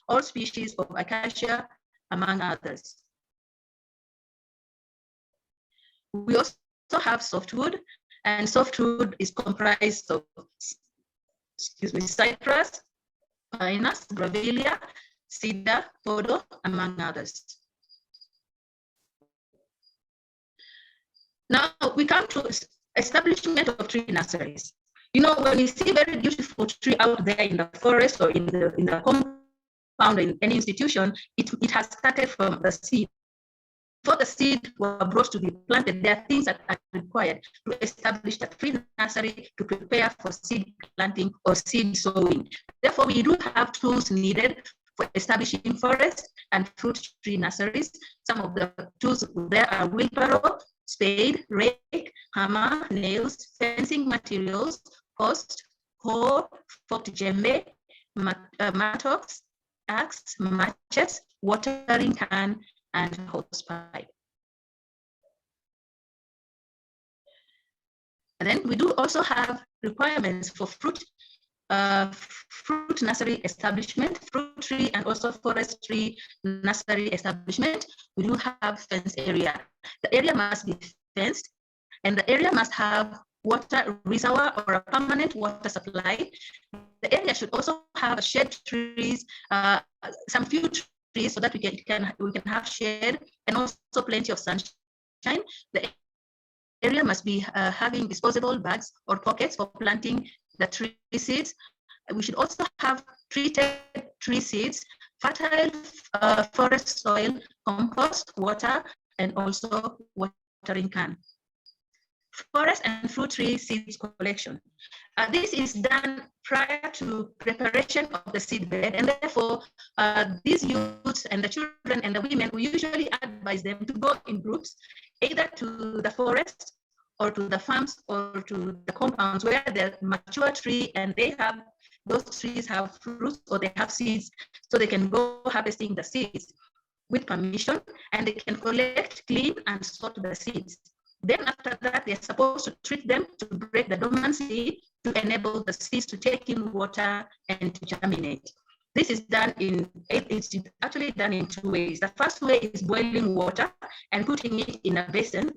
[SPEAKER 12] all species of acacia, among others. We also have softwood, and softwood is comprised of, cypress, pinus, grevillea, cedar, podo, among others. Now we come to establishment of tree nurseries. You know, when we see very beautiful tree out there in the forest or in the compound in any institution, it has started from the seed. Before the seed were brought to be planted, there are things that are required to establish a tree nursery, to prepare for seed planting or seed sowing. Therefore, we do have tools needed for establishing forest and fruit tree nurseries. Some of the tools there are wheelbarrow, spade, rake, hammer, nails, fencing materials, post, hoe, forked djembe, mattocks, axe, machetes, watering can, and hosepipe. And then we do also have requirements for fruit nursery establishment, fruit tree and also forestry nursery establishment. We do have fenced area. The area must be fenced, and the area must have water reservoir or a permanent water supply. The area should also have shade trees, some few trees, so that we can have shade and also plenty of sunshine. The area must be having disposable bags or pockets for planting the tree seeds. We should also have treated tree seeds, fertile forest soil, compost, water, and also watering can. Forest and fruit tree seeds collection. This is done prior to preparation of the seed bed, and therefore these youths and the children and the women, we usually advise them to go in groups, either to the forest or to the farms or to the compounds where the mature tree and those trees have fruits or they have seeds, so they can go harvesting the seeds with permission, and they can collect, clean, and sort the seeds. Then after that, they're supposed to treat them to break the dormant seed to enable the seeds to take in water and to germinate. This is it's actually done in two ways. The first way is boiling water and putting it in a basin,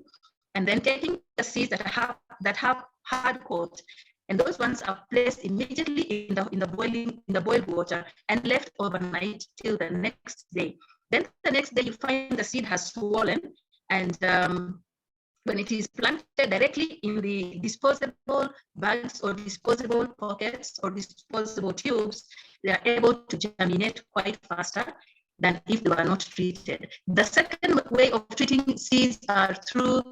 [SPEAKER 12] and then taking the seeds that have hard coat, and those ones are placed immediately in the boiled water and left overnight till the next day. Then the next day you find the seed has swollen, and when it is planted directly in the disposable bags or disposable pockets or disposable tubes, they are able to germinate quite faster than if they were not treated. The second way of treating seeds are through,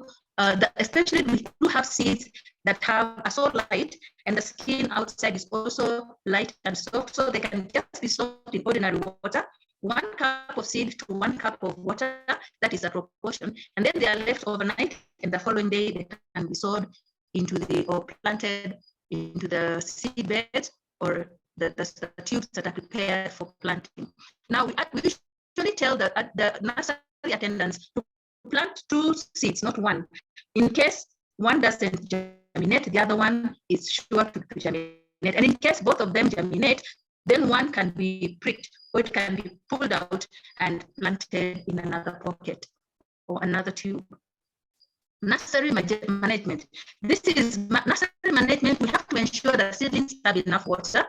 [SPEAKER 12] especially we do have seeds that are so light and the skin outside is also light and soft, so they can just be soaked in ordinary water. 1 cup of seed to 1 cup of water, that is a proportion, and then they are left overnight, and the following day they can be sowed or planted into the seed beds or the tubes that are prepared for planting. Now we usually tell the nursery attendants to plant 2 seeds, not 1. In case one doesn't germinate, the other one is sure to germinate. And in case both of them germinate, then one can be pricked or it can be pulled out and planted in another pocket or another tube. Nursery management. This is nursery management. We have to ensure that seedlings have enough water.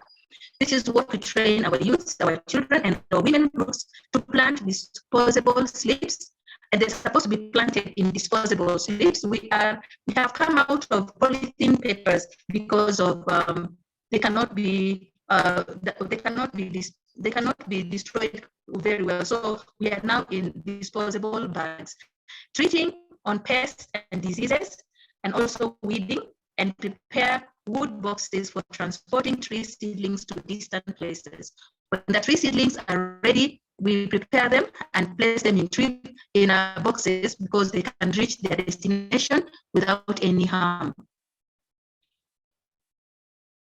[SPEAKER 12] This is what we train our youth, our children, and our women groups to plant disposable slips. And they're supposed to be planted in disposable slips. We have come out of polythene papers because of they cannot be destroyed very well. So we are now in disposable bags. Treating on pests and diseases, and also weeding, and prepare wood boxes for transporting tree seedlings to distant places. When the tree seedlings are ready, we prepare them and place them in boxes because they can reach their destination without any harm.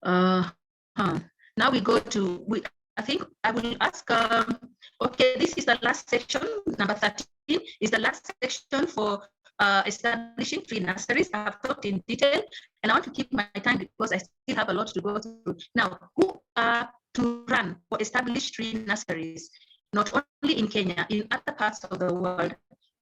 [SPEAKER 12] Now we go to, I think I will ask, okay, this is the last section, number 13 is the last section for establishing tree nurseries. I have talked in detail and I want to keep my time because I still have a lot to go through. Now, who are to run or establish tree nurseries? Not only in Kenya, in other parts of the world.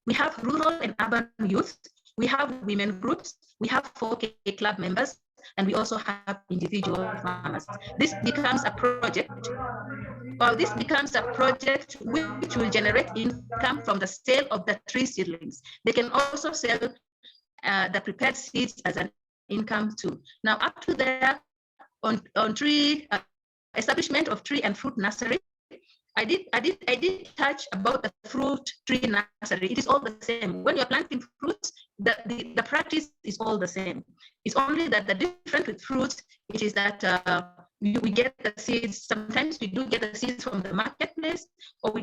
[SPEAKER 12] We have rural and urban youth, we have women groups, we have 4K club members, and we also have individual farmers. This becomes a project, which will generate income from the sale of the tree seedlings. They can also sell the prepared seeds as an income too. Now, up to there, on tree establishment of tree and fruit nursery, I did touch about the fruit tree nursery. It is all the same. When you're planting fruits, the practice is all the same. It's only that the difference with fruits, it is that we get the seeds. Sometimes we do get the seeds from the marketplace, or we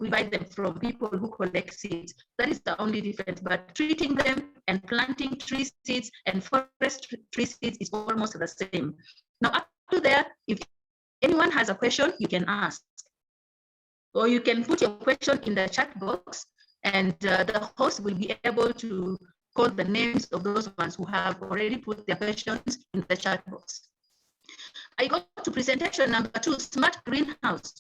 [SPEAKER 12] buy them from people who collect seeds. That is the only difference. But treating them and planting tree seeds and forest tree seeds is almost the same. Now, up to there, if anyone has a question, you can ask. Or you can put your question in the chat box, and the host will be able to call the names of those ones who have already put their questions in the chat box. I go to presentation number 2, smart greenhouse.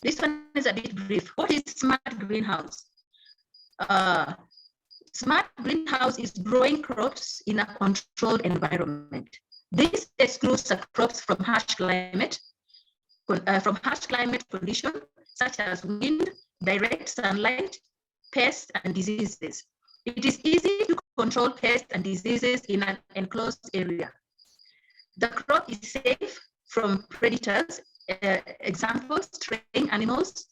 [SPEAKER 12] This one is a bit brief. What is smart greenhouse? Smart greenhouse is growing crops in a controlled environment. This excludes the crops from harsh climate conditions, such as wind, direct sunlight, pests, and diseases. It is easy to control pests and diseases in an enclosed area. The crop is safe from predators, examples, straying animals,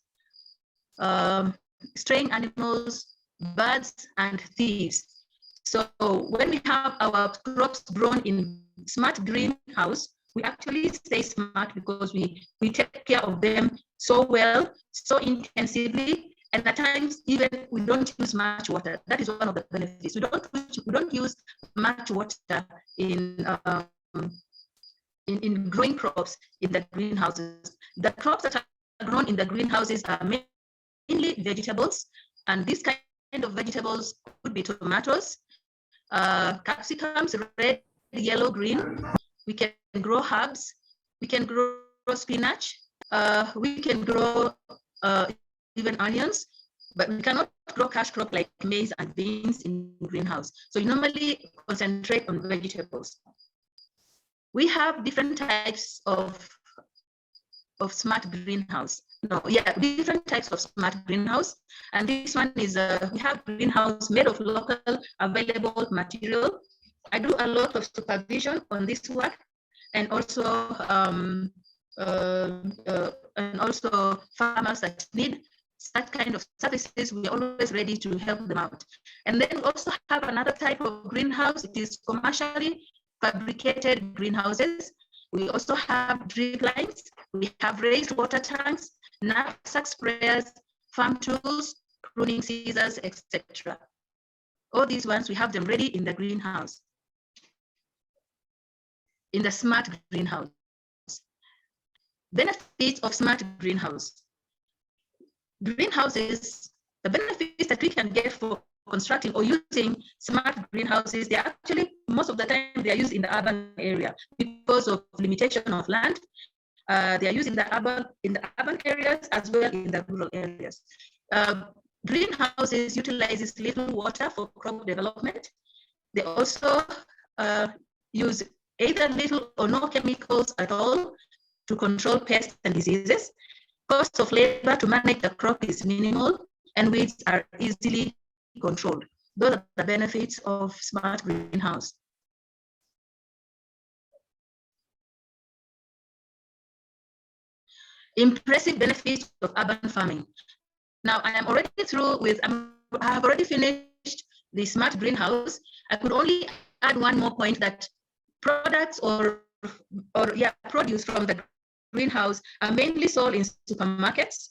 [SPEAKER 12] birds, and thieves. So when we have our crops grown in smart greenhouse, we actually stay smart because we take care of them so well, so intensively, and at times even we don't use much water. That is one of the benefits. We don't use much water in growing crops in the greenhouses. The crops that are grown in the greenhouses are mainly vegetables, and these kind of vegetables could be tomatoes, capsicums, red, yellow, green. We can grow herbs, we can grow spinach, we can grow even onions, but we cannot grow cash crop like maize and beans in greenhouse. So you normally concentrate on vegetables. We have different types of smart greenhouse. Different types of smart greenhouse. And this one is, we have greenhouse made of local available material. I do a lot of supervision on this work, and also farmers that need that kind of services, we are always ready to help them out. And then we also have another type of greenhouse. It is commercially fabricated greenhouses. We also have drip lines. We have raised water tanks, knapsack sprayers, farm tools, pruning scissors, etc. All these ones, we have them ready in the greenhouse, in the smart greenhouse. Benefits of smart greenhouse. Greenhouses, the benefits that we can get for constructing or using smart greenhouses, they're actually most of the time they are used in the urban area because of limitation of land. They are used in the urban areas as well in the rural areas. Greenhouses utilizes little water for crop development. They also use either little or no chemicals at all to control pests and diseases. Cost of labor to manage the crop is minimal, and weeds are easily controlled. Those are the benefits of smart greenhouse. Impressive benefits of urban farming. Now I am already through with, I have already finished the smart greenhouse. I could only add one more point, that products or produce from the greenhouse are mainly sold in supermarkets,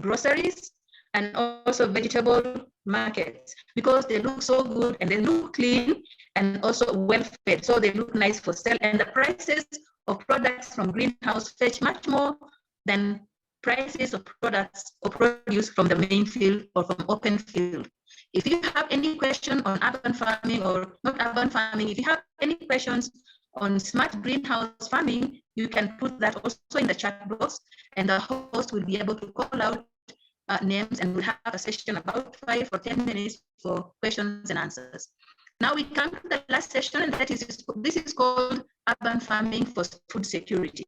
[SPEAKER 12] groceries, and also vegetable markets, because they look so good and they look clean and also well fed, so they look nice for sale. And the prices of products from greenhouse fetch much more than prices of products or produce from the main field or from open field. If you have any question on urban farming or not urban farming, if you have any questions on smart greenhouse farming, you can put that also in the chat box, and the host will be able to call out names, and we'll have a session about 5 or 10 minutes for questions and answers. Now we come to the last session, and this is called urban farming for food security.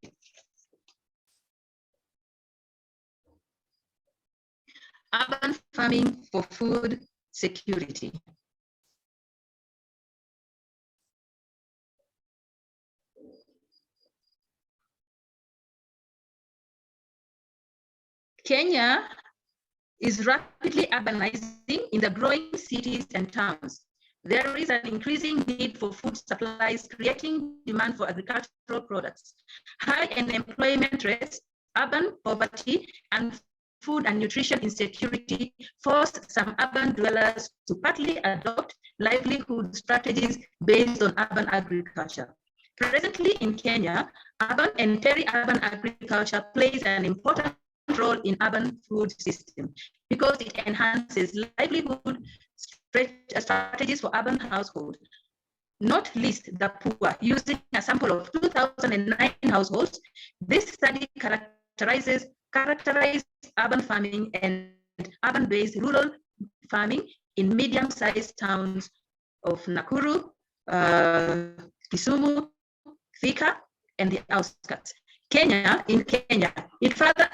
[SPEAKER 12] Urban farming for food security. Kenya is rapidly urbanizing in the growing cities and towns. There is an increasing need for food supplies, creating demand for agricultural products. High unemployment rates, urban poverty, and food and nutrition insecurity force some urban dwellers to partly adopt livelihood strategies based on urban agriculture. Presently in Kenya, urban and peri-urban agriculture plays an important role in urban food system because it enhances livelihood strategies for urban households, not least the poor. Using a sample of 2009 households, this study characterized urban farming and urban-based rural farming in medium-sized towns of Nakuru, Kisumu, Thika, and the outskirts. In Kenya, it further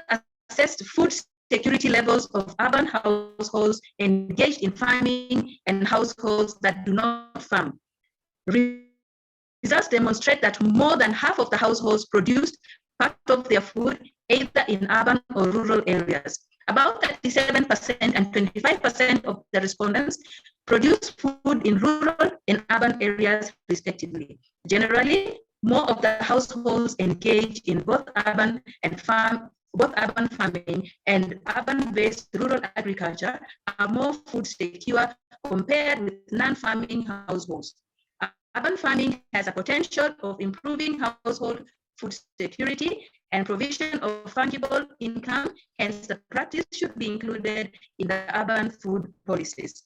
[SPEAKER 12] assessed food security levels of urban households engaged in farming and households that do not farm. Results demonstrate that more than half of the households produced part of their food either in urban or rural areas. About 37% and 25% of the respondents produced food in rural and urban areas respectively. Generally, more of the households engaged in both urban farming and urban-based rural agriculture are more food secure compared with non-farming households. Urban farming has a potential of improving household food security and provision of fungible income, hence the practice should be included in the urban food policies.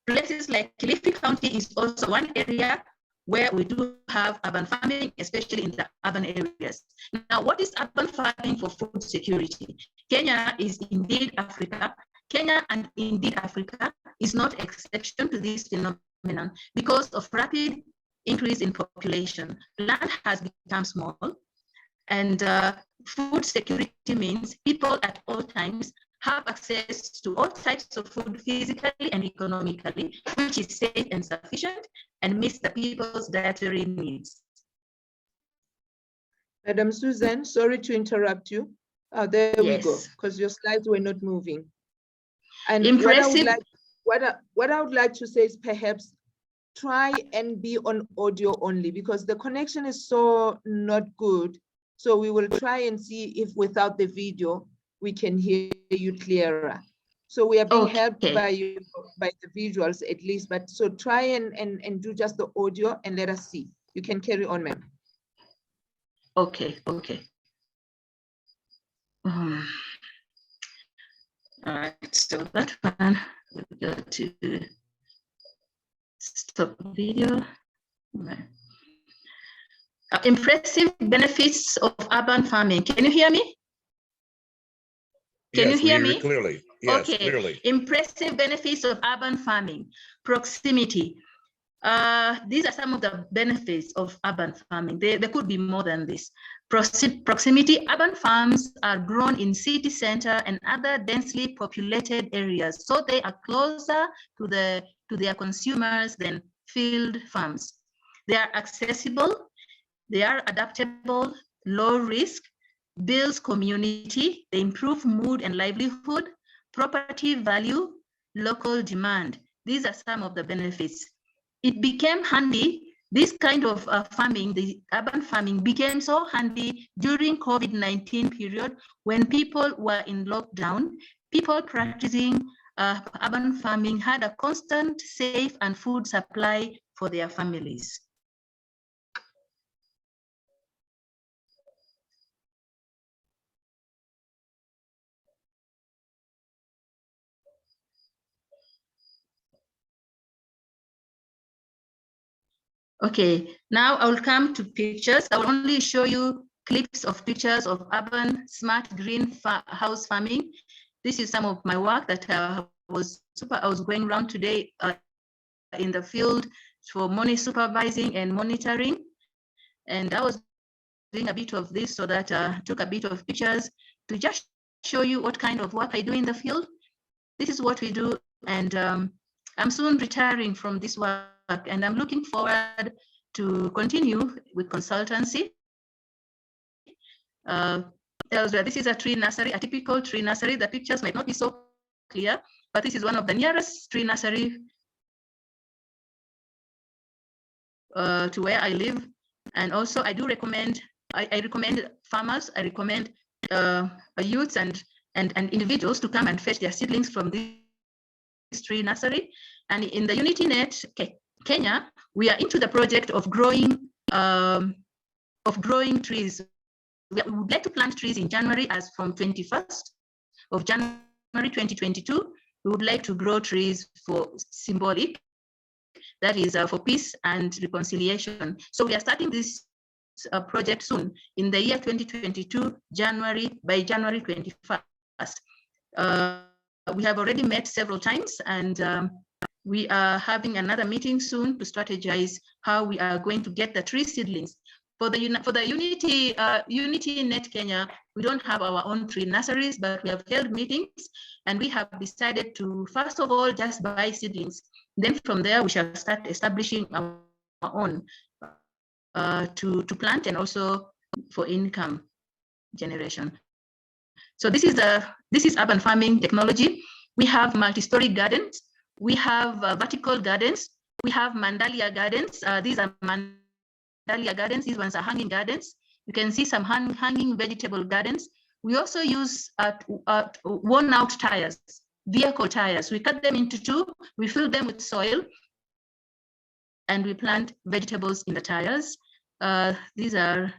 [SPEAKER 12] Places like Kilifi County is also one area where we do have urban farming, especially in the urban areas. Now, what is urban farming for food security? Kenya is indeed Africa. Kenya and indeed Africa is not exception to this phenomenon because of rapid increase in population. Land has become small, and food security means people at all times have access to all types of food physically and economically, which is safe and sufficient and meets the people's dietary needs.
[SPEAKER 5] Madam Susan, sorry to interrupt you. There we go, because your slides were not moving. And
[SPEAKER 12] impressive.
[SPEAKER 5] What I would like to say is perhaps try and be on audio only, because the connection is so not good. So we will try and see if without the video, we can hear you clearer. So we are being helped by the visuals at least, but so try and do just the audio and let us see. You can carry on, ma'am.
[SPEAKER 12] Okay. All right, so that one, we go to stop video. Impressive benefits of urban farming. Can you hear me? Can you hear me?
[SPEAKER 1] Clearly. Yes,
[SPEAKER 12] okay.
[SPEAKER 1] Clearly.
[SPEAKER 12] Impressive benefits of urban farming. Proximity. These are some of the benefits of urban farming. There could be more than this. Proximity. Urban farms are grown in city center and other densely populated areas, so they are closer to their consumers than field farms. They are accessible, they are adaptable, low risk, builds community, they improve mood and livelihood, property value, local demand. These are some of the benefits. It became handy, this kind of farming, the urban farming became so handy during COVID-19 period when people were in lockdown. People practicing urban farming had a constant, safe and food supply for their families. Okay, now I will come to pictures. I will only show you clips of pictures of urban smart green house farming. This is some of my work that I was going around today in the field for money supervising and monitoring. And I was doing a bit of this so that I took a bit of pictures to just show you what kind of work I do in the field. This is what we do. And I'm soon retiring from this work and I'm looking forward to continue with consultancy. This is a tree nursery, a typical tree nursery. The pictures might not be so clear, but this is one of the nearest tree nursery to where I live. And also I do recommend, I recommend farmers, I recommend youths and individuals to come and fetch their seedlings from this tree nursery. And in the UnityNet Kenya, we are into the project of growing trees. We would like to plant trees in January, as from 21st of January 2022. We would like to grow trees for symbolic, that is for peace and reconciliation. So we are starting this project soon in the year 2022, by January 21st. We have already met several times and we are having another meeting soon to strategize how we are going to get the tree seedlings. For the UnityNet Kenya, we don't have our own tree nurseries, but we have held meetings and we have decided to, first of all, just buy seedlings. Then from there, we shall start establishing our own to plant and also for income generation. So this is urban farming technology. We have multi-story gardens. We have vertical gardens. We have mandalia gardens. These are mandalia gardens. These ones are hanging gardens. You can see some hanging vegetable gardens. We also use worn out tires, vehicle tires. We cut them into two. We fill them with soil and we plant vegetables in the tires. These are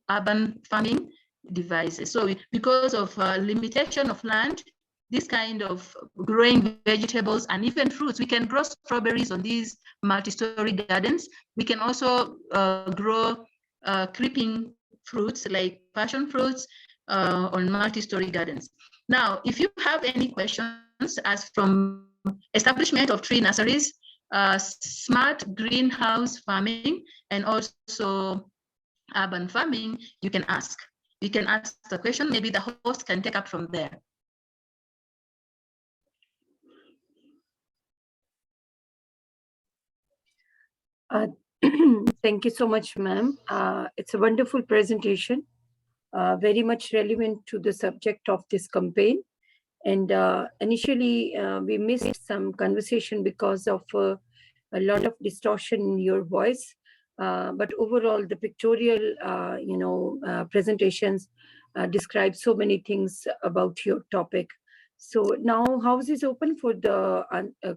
[SPEAKER 12] urban farming devices. So because of limitation of land, this kind of growing vegetables and even fruits, we can grow strawberries on these multi-story gardens. We can also grow creeping fruits like passion fruits on multi-story gardens. Now, if you have any questions as from establishment of tree nurseries, smart greenhouse farming, and also urban farming, you can ask. You can ask the question, maybe the host can take up from there.
[SPEAKER 2] Thank you so much, ma'am. It's a wonderful presentation, very much relevant to the subject of this campaign. And initially, we missed some conversation because of a lot of distortion in your voice. But overall, the pictorial, presentations describe so many things about your topic. So now, house is open for the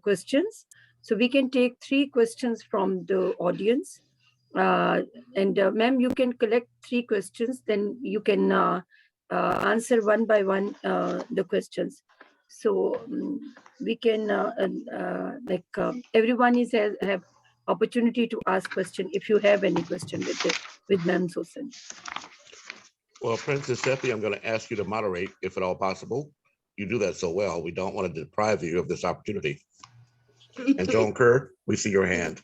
[SPEAKER 2] questions. So we can take 3 questions from the audience. Ma'am, you can collect 3 questions, then you can answer one by one the questions. So we can everyone have opportunity to ask question if you have any question with Ma'am Susan.
[SPEAKER 1] Well, Princess Seppi, I'm going to ask you to moderate if at all possible. You do that so well. We don't want to deprive you of this opportunity. And Joan Kerr, we see your hand.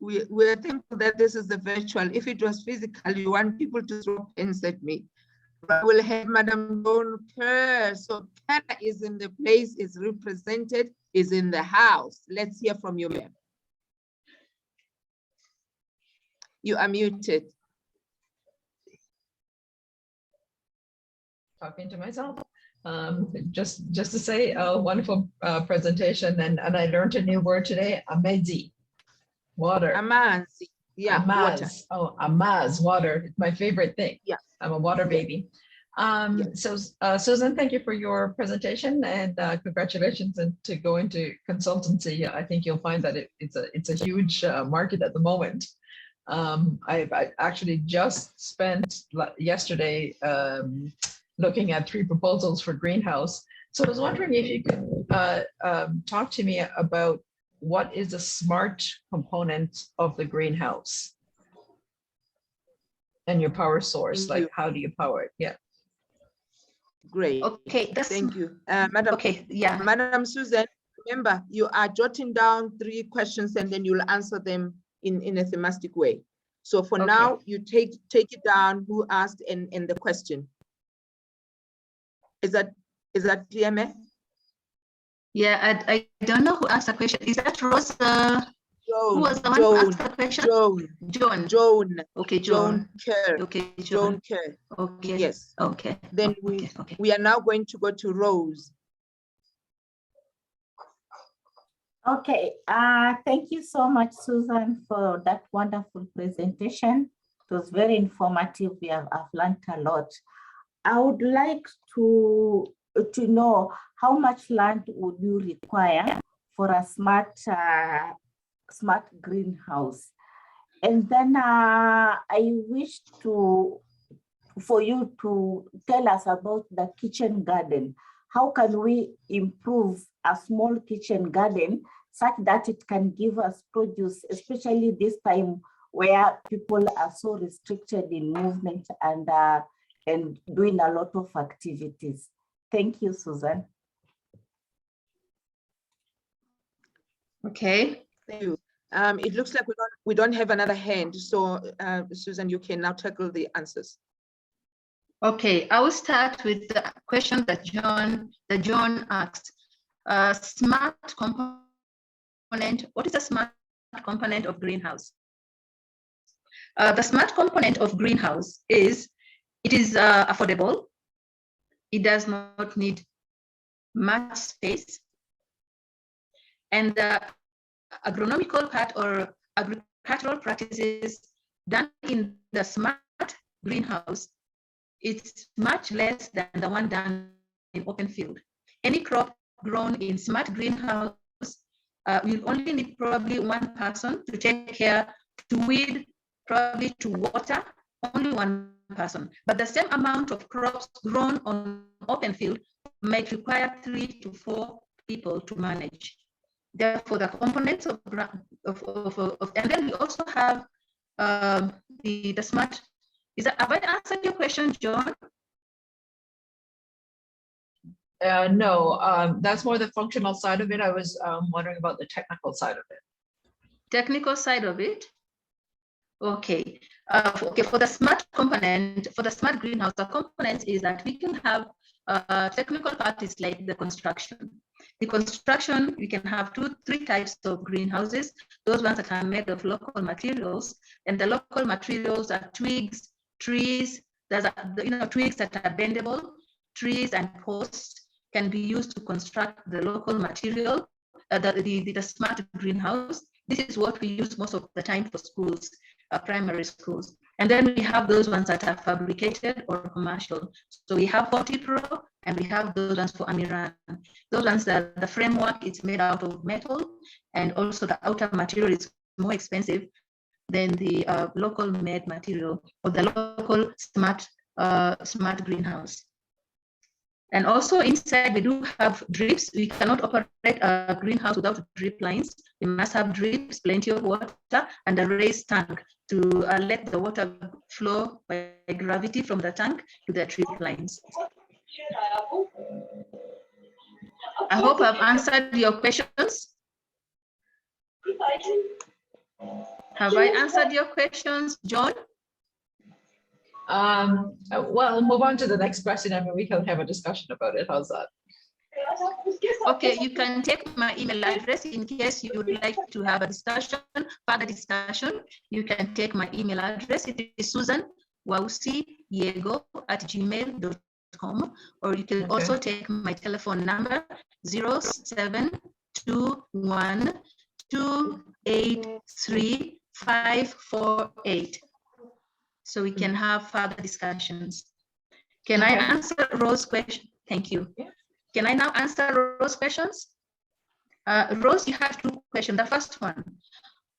[SPEAKER 5] We're thankful that this is the virtual. If it was physical, you want people to throw pens at me. I will have Madam Joan Kerr. So Kerr is in the place, is represented, is in the house. Let's hear from you, ma'am. You are muted.
[SPEAKER 13] Talking to myself. Just to say a wonderful presentation, and I learned a new word today, amazing. Water.
[SPEAKER 5] Amazi. Yeah,
[SPEAKER 13] amaz.
[SPEAKER 5] water.
[SPEAKER 13] Oh, amaz, water. It's my favorite thing.
[SPEAKER 5] Yeah.
[SPEAKER 13] I'm a water baby. So Susan, thank you for your presentation, and congratulations to go into consultancy. I think you'll find that it's a huge market at the moment. I actually just spent yesterday looking at 3 proposals for greenhouse. So I was wondering if you could talk to me about what is the smart component of the greenhouse and your power source. Like, how do you power it? Yeah.
[SPEAKER 5] Great.
[SPEAKER 12] Okay.
[SPEAKER 5] Thank you. Madam,
[SPEAKER 12] okay. Yeah.
[SPEAKER 5] Madam Susan, remember, you are jotting down 3 questions and then you'll answer them in a thematic way. So for now, you take it down who asked and the question. Is that clear, ma'am?
[SPEAKER 12] Yeah, I don't know who asked the question. Is that Rose? Who was the one who asked the question?
[SPEAKER 5] Joan.
[SPEAKER 12] Okay,
[SPEAKER 5] Joan Kerr.
[SPEAKER 12] Okay,
[SPEAKER 5] Joan Kerr.
[SPEAKER 12] Okay.
[SPEAKER 5] Yes.
[SPEAKER 12] Okay.
[SPEAKER 5] Then we are now going to go to Rose.
[SPEAKER 7] Okay, thank you so much, Susan, for that wonderful presentation. It was very informative. I've learned a lot. I would like to know how much land would you require for a smart greenhouse? And then I wish for you to tell us about the kitchen garden. How can we improve a small kitchen garden such that it can give us produce, especially this time where people are so restricted in movement and doing a lot of activities? Thank you, Susan.
[SPEAKER 12] Okay.
[SPEAKER 5] Thank you. It looks like we don't have another hand. So Susan, you can now tackle the answers.
[SPEAKER 12] Okay, I will start with the question that John asked. Smart component. What is a smart component of greenhouse? The smart component of greenhouse is affordable. It does not need much space, and the agronomical part or agricultural practices done in the smart greenhouse, it's much less than the one done in open field. Any crop grown in smart greenhouse will only need probably 1 person to take care, to weed, probably to water, only 1 person. But the same amount of crops grown on open field might require 3 to 4 people to manage. Therefore, the components of and then we also have the smart. Have I answered your question, John?
[SPEAKER 13] No, that's more the functional side of it. I was wondering about the technical side of it.
[SPEAKER 12] Technical side of it? Okay. Okay, for the smart component, for the smart greenhouse, the component is that we can have technical parties like the construction. The construction, we can have 2-3 types of greenhouses. Those ones that are made of local materials, and the local materials are twigs, trees. There's twigs that are bendable, trees and posts can be used to construct the local material, the smart greenhouse. This is what we use most of the time for schools, primary schools. And then we have those ones that are fabricated or commercial. So we have 40 Pro and we have those ones for Amiran. Those ones that the framework is made out of metal, and also the outer material is more expensive, than the local made material or the local smart greenhouse. And also inside we do have drips. We cannot operate a greenhouse without drip lines. We must have drips, plenty of water, and a raised tank to let the water flow by gravity from the tank to the drip lines. I hope I've answered your questions. Have I answered your questions, John?
[SPEAKER 13] Well, move on to the next question and we can have a discussion about it. How's that?
[SPEAKER 12] Okay, you can take my email address in case you would like to have a discussion, further discussion. You can take my email address. It is susanwausiyego@gmail.com, or you can also take my telephone number 0721-283-548. So we can have further discussions. Can I answer Rose's question? Thank you. Can I now answer Rose's questions? Rose, you have two questions. The first one,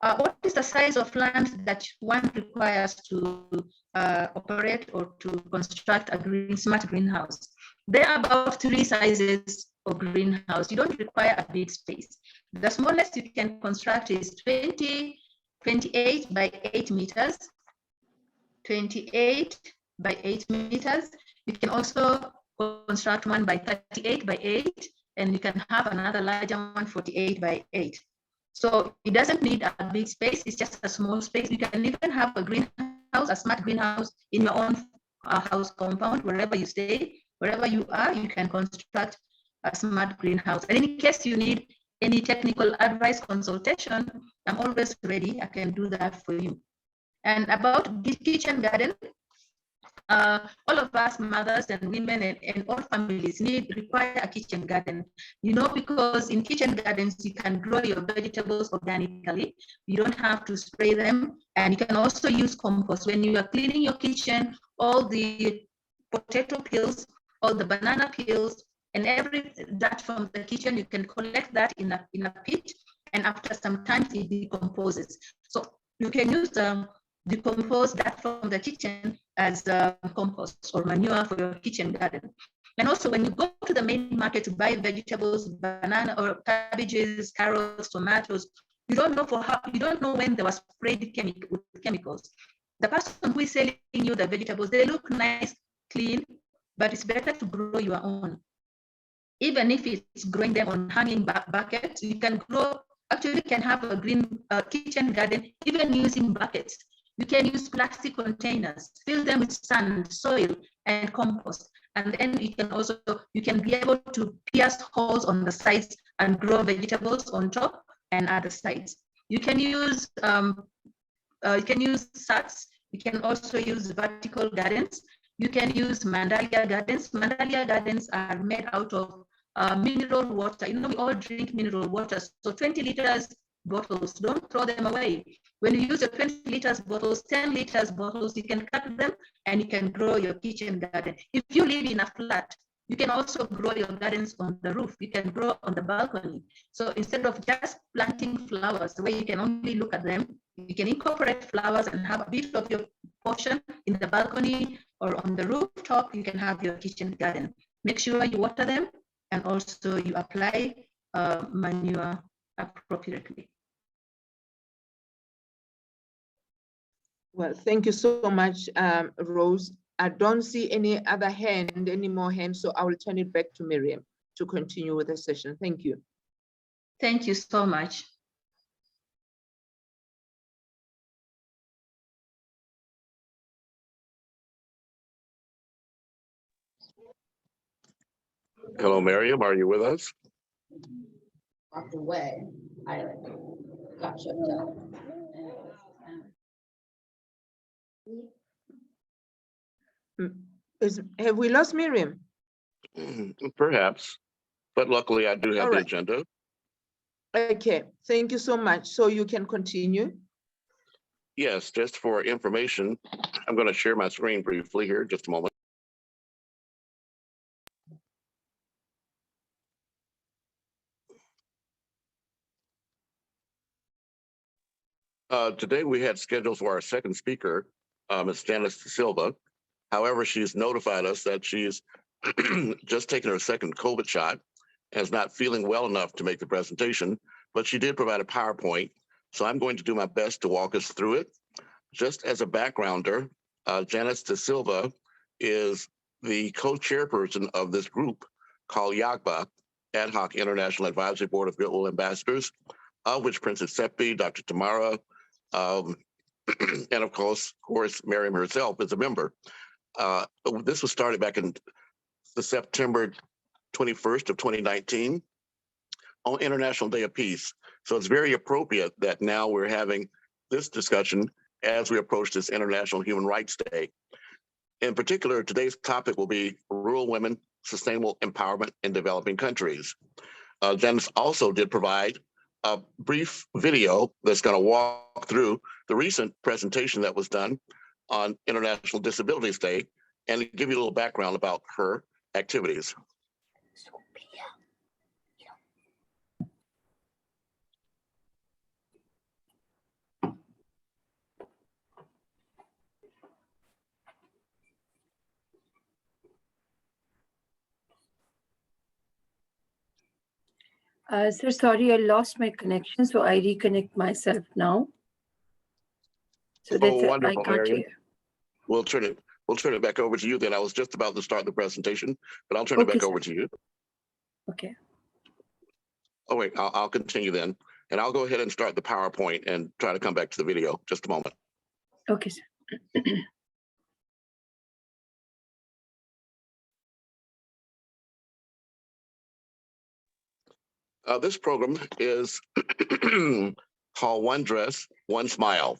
[SPEAKER 12] what is the size of land that one requires to operate or to construct a smart greenhouse? There are about 3 sizes of greenhouse. You don't require a big space. The smallest you can construct is 28 by 8 meters. 28 by 8 meters. You can also construct one by 38 by 8, and you can have another larger one, 48 by 8. So it doesn't need a big space, it's just a small space. You can even have a greenhouse, a smart greenhouse in your own house compound, wherever you stay, wherever you are, you can construct a smart greenhouse. And in case you need any technical advice, consultation, I'm always ready, I can do that for you. And about the kitchen garden, all of us mothers and women and all families require a kitchen garden, you know, because in kitchen gardens you can grow your vegetables organically. You don't have to spray them, and you can also use compost. When you are cleaning your kitchen, all the potato peels, all the banana peels, and every dirt from the kitchen, you can collect that in a pit, and after some time it decomposes. So you can use decompose that from the kitchen as compost or manure for your kitchen garden. And also when you go to the main market to buy vegetables, banana or cabbages, carrots, tomatoes, you don't know when they were sprayed with chemicals. The person who is selling you the vegetables, they look nice, clean, but it's better to grow your own. Even if it's growing them on hanging buckets, you can grow, actually can have a green kitchen garden, even using buckets. You can use plastic containers, fill them with sand, soil, and compost. And then you can be able to pierce holes on the sides and grow vegetables on top and other sides. You can use sacks. You can also use vertical gardens. You can use mandalia gardens. Mandalia gardens are made out of mineral water. You know, we all drink mineral water. So 20 liters bottles, don't throw them away. When you use your 20 liters bottles, 10 liters bottles, you can cut them and you can grow your kitchen garden. If you live in a flat, you can also grow your gardens on the roof. You can grow on the balcony. So instead of just planting flowers, where you can only look at them, you can incorporate flowers and have a bit of your portion in the balcony or on the rooftop. You can have your kitchen garden. Make sure you water them and also you apply manure appropriately.
[SPEAKER 5] Well, thank you so much, Rose. I don't see any more hands, so I will turn it back to Miriam to continue with the session. Thank you.
[SPEAKER 12] Thank you so much.
[SPEAKER 1] Hello, Miriam, are you with us?
[SPEAKER 14] Walked away. I got shut down.
[SPEAKER 5] Have we lost Miriam?
[SPEAKER 1] Perhaps, but luckily I do have the agenda.
[SPEAKER 5] Okay, thank you so much. So you can continue.
[SPEAKER 1] Yes, just for information, I'm going to share my screen briefly here, just a moment. Today we had scheduled for our second speaker, Ms. Janice De Silva. However, she's notified us that she's just taken her second COVID shot and is not feeling well enough to make the presentation, but she did provide a PowerPoint. So I'm going to do my best to walk us through it. Just as a backgrounder, Janice De Silva is the co-chairperson of this group called AHIABGA, Ad Hoc International Advisory Board of Goodwill Ambassadors, of which Princess Seppi, Dr. Tamara, and of course, Miriam herself is a member. This was started back in the September 21st of 2019 on International Day of Peace. So it's very appropriate that now we're having this discussion as we approach this International Human Rights Day. In particular, today's topic will be rural women, sustainable empowerment in developing countries. Janice also did provide a brief video that's going to walk through the recent presentation that was done on International Disabilities Day and give you a little background about her activities.
[SPEAKER 2] Sir, sorry, I lost my connection, so I reconnect myself now. So that's
[SPEAKER 1] wonderful,
[SPEAKER 2] I can't
[SPEAKER 1] Miriam.
[SPEAKER 2] hear.
[SPEAKER 1] We'll turn it back over to you then. I was just about to start the presentation, but I'll turn it back over to you.
[SPEAKER 2] Okay.
[SPEAKER 1] Oh wait, I'll continue then. And I'll go ahead and start the PowerPoint and try to come back to the video. Just a moment.
[SPEAKER 2] Okay, sir.
[SPEAKER 1] This program is called One Dress, One Smile.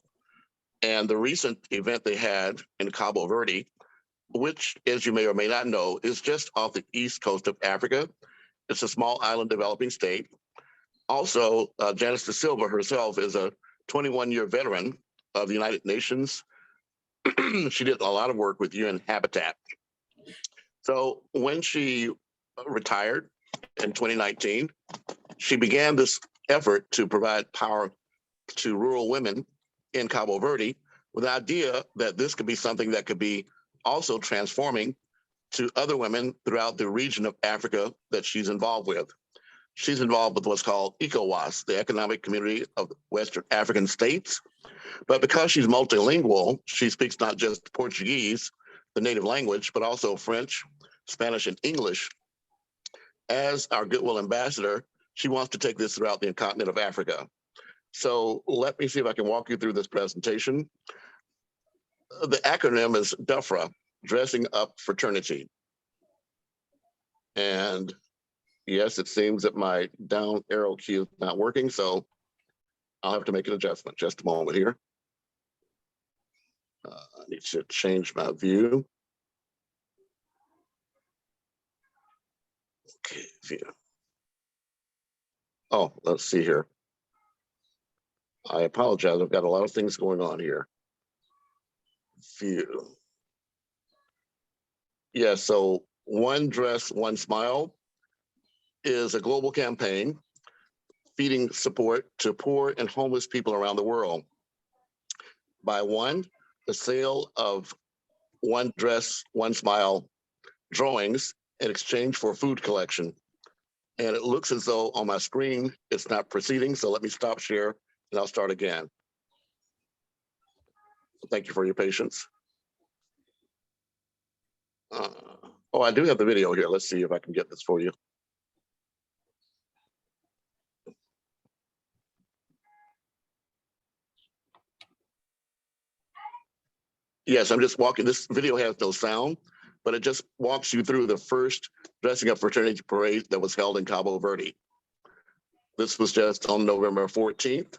[SPEAKER 1] And the recent event they had in Cabo Verde, which, as you may or may not know, is just off the east coast of Africa. It's a small island developing state. Also, Janice De Silva herself is a 21-year veteran of the United Nations. She did a lot of work with UN Habitat. So when she retired in 2019, she began this effort to provide power to rural women in Cabo Verde with the idea that this could be something that could be also transforming to other women throughout the region of Africa that she's involved with. She's involved with what's called ECOWAS, the Economic Community of Western African States. But because she's multilingual, she speaks not just Portuguese, the native language, but also French, Spanish, and English. As our Goodwill Ambassador, she wants to take this throughout the continent of Africa. So let me see if I can walk you through this presentation. The acronym is DUFRA, Dressing Up Fraternity. And yes, it seems that my down arrow key is not working, so I'll have to make an adjustment. Just a moment here. I need to change my view. Okay, view. Oh, let's see here. I apologize. I've got a lot of things going on here. View. Yeah, so One Dress, One Smile is a global campaign feeding support to poor and homeless people around the world. By one, the sale of One Dress, One Smile drawings in exchange for food collection. And it looks as though on my screen, it's not proceeding. So let me stop share and I'll start again. Thank you for your patience. Oh, I do have the video here. Let's see if I can get this for you. Yes, I'm just walking. This video has no sound, but it just walks you through the first Dressing Up Fraternity Parade that was held in Cabo Verde. This was just on November 14th.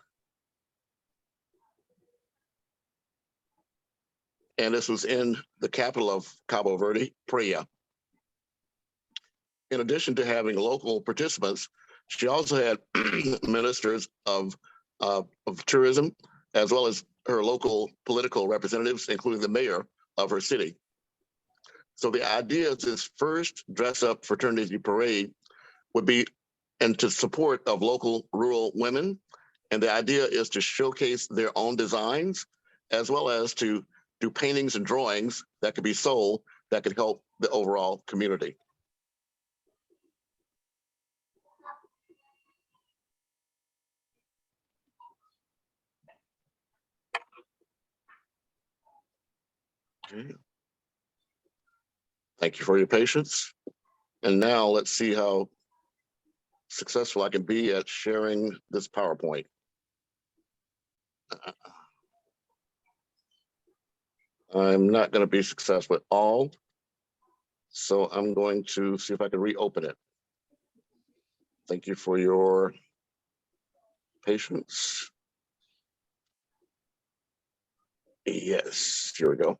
[SPEAKER 1] And this was in the capital of Cabo Verde, Praia. In addition to having local participants, she also had ministers of tourism, as well as her local political representatives, including the mayor of her city. So the idea is this first Dress Up Fraternity Parade would be into support of local rural women And the idea is to showcase their own designs, as well as to do paintings and drawings that could be sold that could help the overall community. Okay. Thank you for your patience. And now let's see how successful I can be at sharing this PowerPoint. I'm not going to be successful at all, so I'm going to see if I can reopen it. Thank you for your patience. Yes, here we go.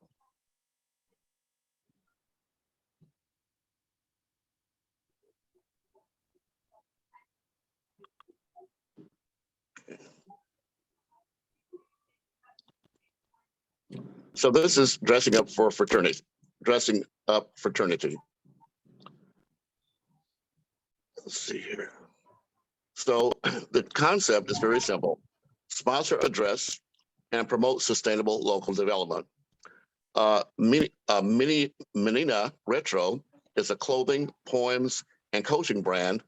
[SPEAKER 1] So this is dressing up for fraternity, dressing up fraternity. Let's see here. So the concept is very simple. Sponsor a dress and promote sustainable local development. Menina Retro is a clothing, poems, and coaching brand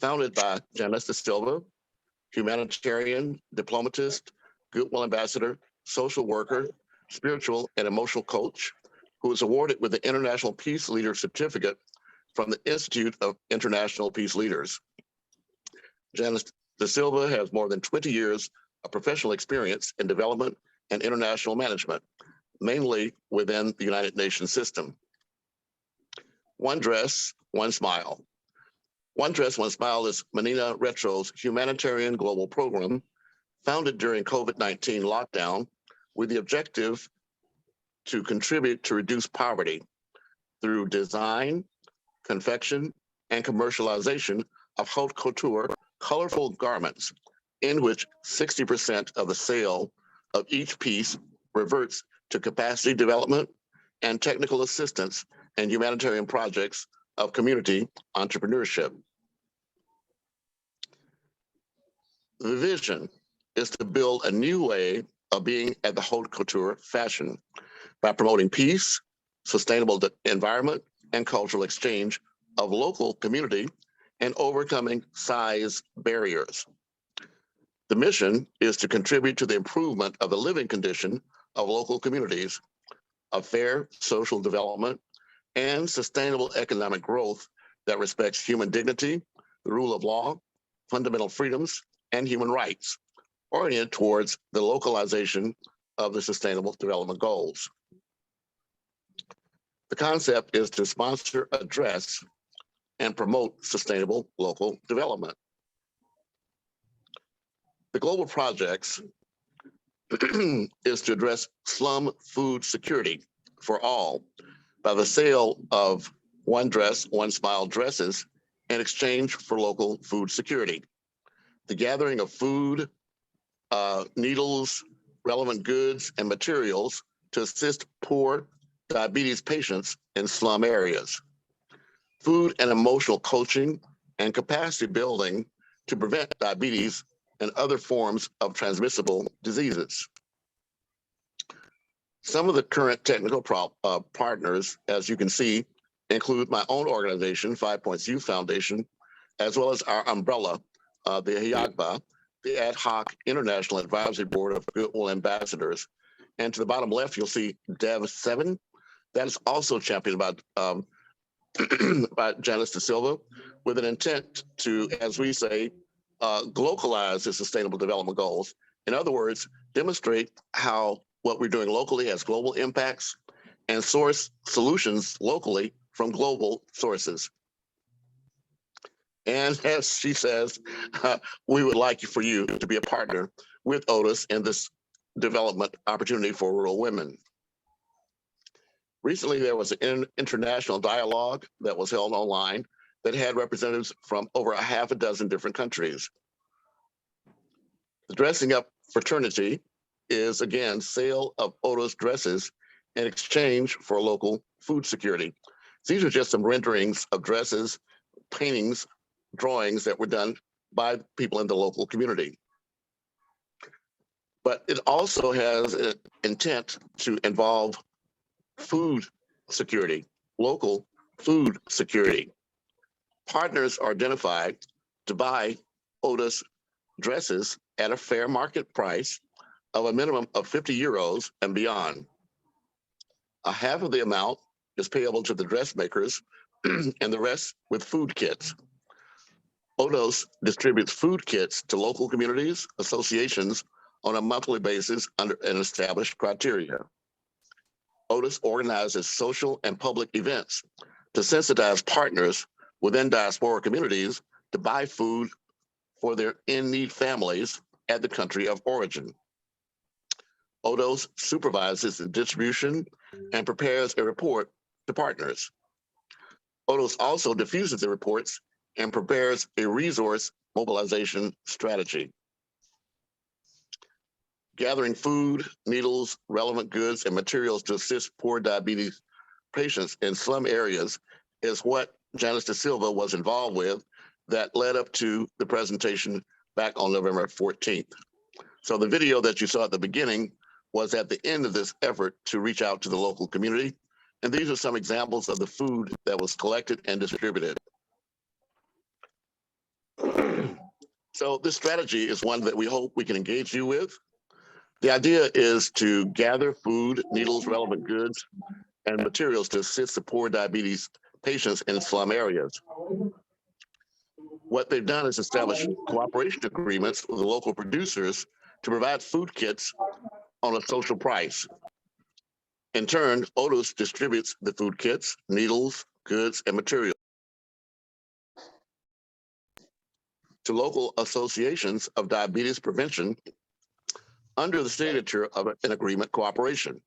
[SPEAKER 1] founded by Janice Da Silva, humanitarian, diplomatist, goodwill ambassador, social worker, spiritual and emotional coach, who was awarded with the International Peace Leader Certificate from the Institute of International Peace Leaders. Janice Da Silva has more than 20 years of professional experience in development and international management, mainly within the United Nations system. One Dress, One Smile. One Dress, One Smile is Menina Retro's humanitarian global program founded during COVID-19 lockdown with the objective to contribute to reduce poverty through design, confection, and commercialization of haute couture colorful garments, in which 60% of the sale of each piece reverts to capacity development and technical assistance and humanitarian projects of community entrepreneurship. The vision is to build a new way of being at the haute couture fashion by promoting peace, sustainable environment, and cultural exchange of local community and overcoming size barriers. The mission is to contribute to the improvement of the living condition of local communities, of fair social development, and sustainable economic growth that respects human dignity, the rule of law, fundamental freedoms, and human rights, oriented towards the localization of the Sustainable Development Goals. The concept is to sponsor a dress and promote sustainable local development. The global projects is to address slum food security for all by the sale of One Dress, One Smile dresses in exchange for local food security. The gathering of food, needles, relevant goods, and materials to assist poor diabetes patients in slum areas. Food and emotional coaching and capacity building to prevent diabetes and other forms of transmissible diseases. Some of the current technical partners, as you can see, include my own organization, 5 Points Youth Foundation, as well as our umbrella, the AHIABGA, the Ad Hoc International Advisory Board of Goodwill Ambassadors. And to the bottom left, you'll see DEV7. That is also championed by Janice Da Silva, with an intent to, as we say, localize the Sustainable Development Goals. In other words, demonstrate how what we're doing locally has global impacts and source solutions locally from global sources. And as she says, we would like for you to be a partner with Otis in this development opportunity for rural women. Recently, there was an international dialogue that was held online that had representatives from over a half a dozen different countries. The Dressing Up Fraternity is, again, sale of Otis dresses in exchange for local food security. These are just some renderings of dresses, paintings, drawings that were done by people in the local community. but it also has an intent to involve food security, local food security. Partners are identified to buy Otis dresses at a fair market price of a minimum of 50 euros and beyond. A half of the amount is payable to the dressmakers and the rest with food kits. Otis distributes food kits to local communities, associations on a monthly basis under an established criteria. Otis organizes social and public events to sensitize partners within diaspora communities to buy food for their in-need families at the country of origin. Otis supervises the distribution and prepares a report to partners. Otis also diffuses the reports and prepares a resource mobilization strategy. Gathering food, needles, relevant goods, and materials to assist poor diabetes patients in slum areas is what Janice Da Silva was involved with that led up to the presentation back on November 14th. So the video that you saw at the beginning was at the end of this effort to reach out to the local community. And these are some examples of the food that was collected and distributed. So this strategy is one that we hope we can engage you with. The idea is to gather food, needles, relevant goods, and materials to assist the poor diabetes patients in slum areas. What they've done is establish cooperation agreements with the local producers to provide food kits on a social price. In turn, Otis distributes the food kits, needles, goods, and materials to local associations of diabetes prevention under the signature of an agreement cooperation.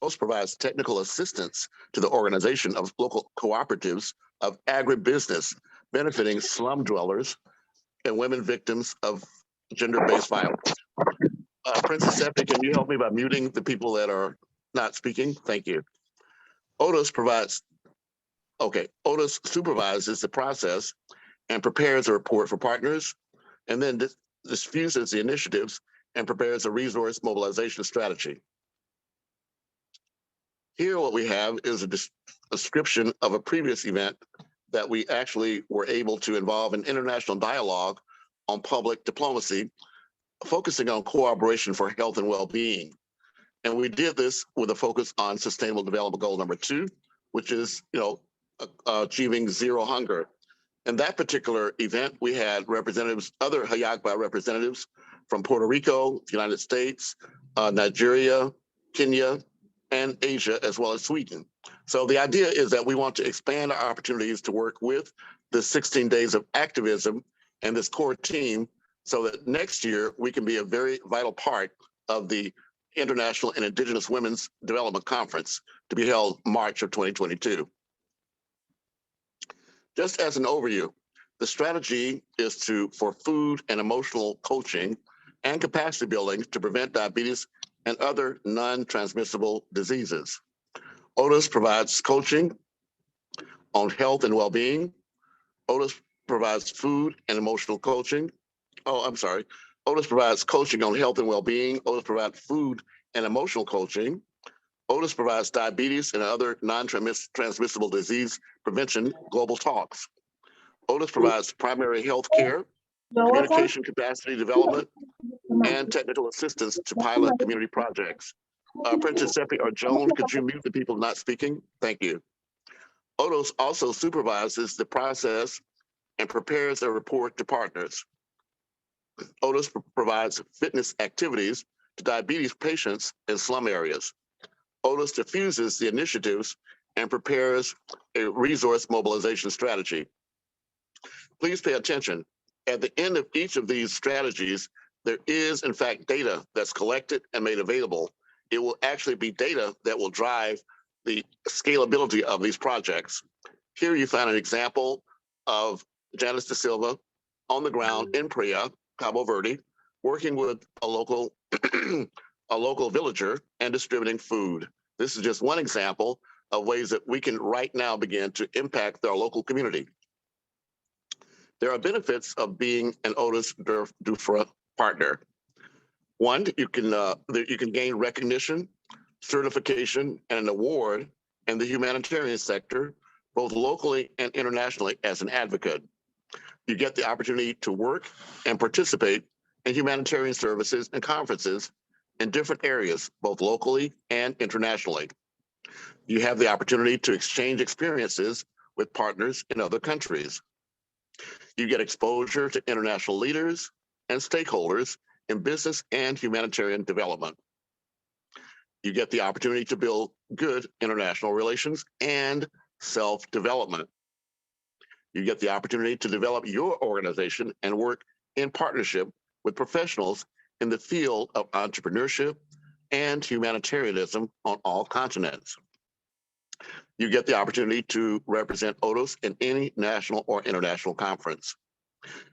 [SPEAKER 1] Otis provides technical assistance to the organization of local cooperatives of agribusiness benefiting slum dwellers and women victims of gender-based violence. Princess Seppi, can you help me by muting the people that are not speaking? Thank you. Otis supervises the process and prepares a report for partners, and then diffuses the initiatives and prepares a resource mobilization strategy. Here, what we have is a description of a previous event that we actually were able to involve in international dialogue on public diplomacy, focusing on cooperation for health and well-being. And we did this with a focus on Sustainable Development Goal number 2, which is, achieving zero hunger. In that particular event, we had representatives, other AHIABGA representatives from Puerto Rico, the United States, Nigeria, Kenya, and Asia, as well as Sweden. So the idea is that we want to expand our opportunities to work with the 16 days of activism and this core team so that next year we can be a very vital part of the International and Indigenous Women's Development Conference to be held March of 2022. Just as an overview, the strategy is for food and emotional coaching and capacity building to prevent diabetes and other non-transmissible diseases. Otis provides coaching on health and well-being. Otis provides food and emotional coaching. Otis provides coaching on health and well-being. Otis provides food and emotional coaching. Otis provides diabetes and other non-transmissible disease prevention global talks. Otis provides primary health care, communication capacity development, and technical assistance to pilot community projects. Princess Seppi or Joan, could you mute the people not speaking? Thank you. Otis also supervises the process and prepares a report to partners. Otis provides fitness activities to diabetes patients in slum areas. Otis diffuses the initiatives and prepares a resource mobilization strategy. Please pay attention. At the end of each of these strategies, there is, in fact, data that's collected and made available. It will actually be data that will drive the scalability of these projects. Here you find an example of Janice Da Silva on the ground in Praia, Cabo Verde, working with a local villager and distributing food. This is just one example of ways that we can right now begin to impact our local community. There are benefits of being an Otis DUFRA partner. One, you can gain recognition, certification, and an award in the humanitarian sector, both locally and internationally as an advocate. You get the opportunity to work and participate in humanitarian services and conferences in different areas, both locally and internationally. You have the opportunity to exchange experiences with partners in other countries. You get exposure to international leaders and stakeholders in business and humanitarian development. You get the opportunity to build good international relations and self-development. You get the opportunity to develop your organization and work in partnership with professionals in the field of entrepreneurship and humanitarianism on all continents. You get the opportunity to represent Otis in any national or international conference.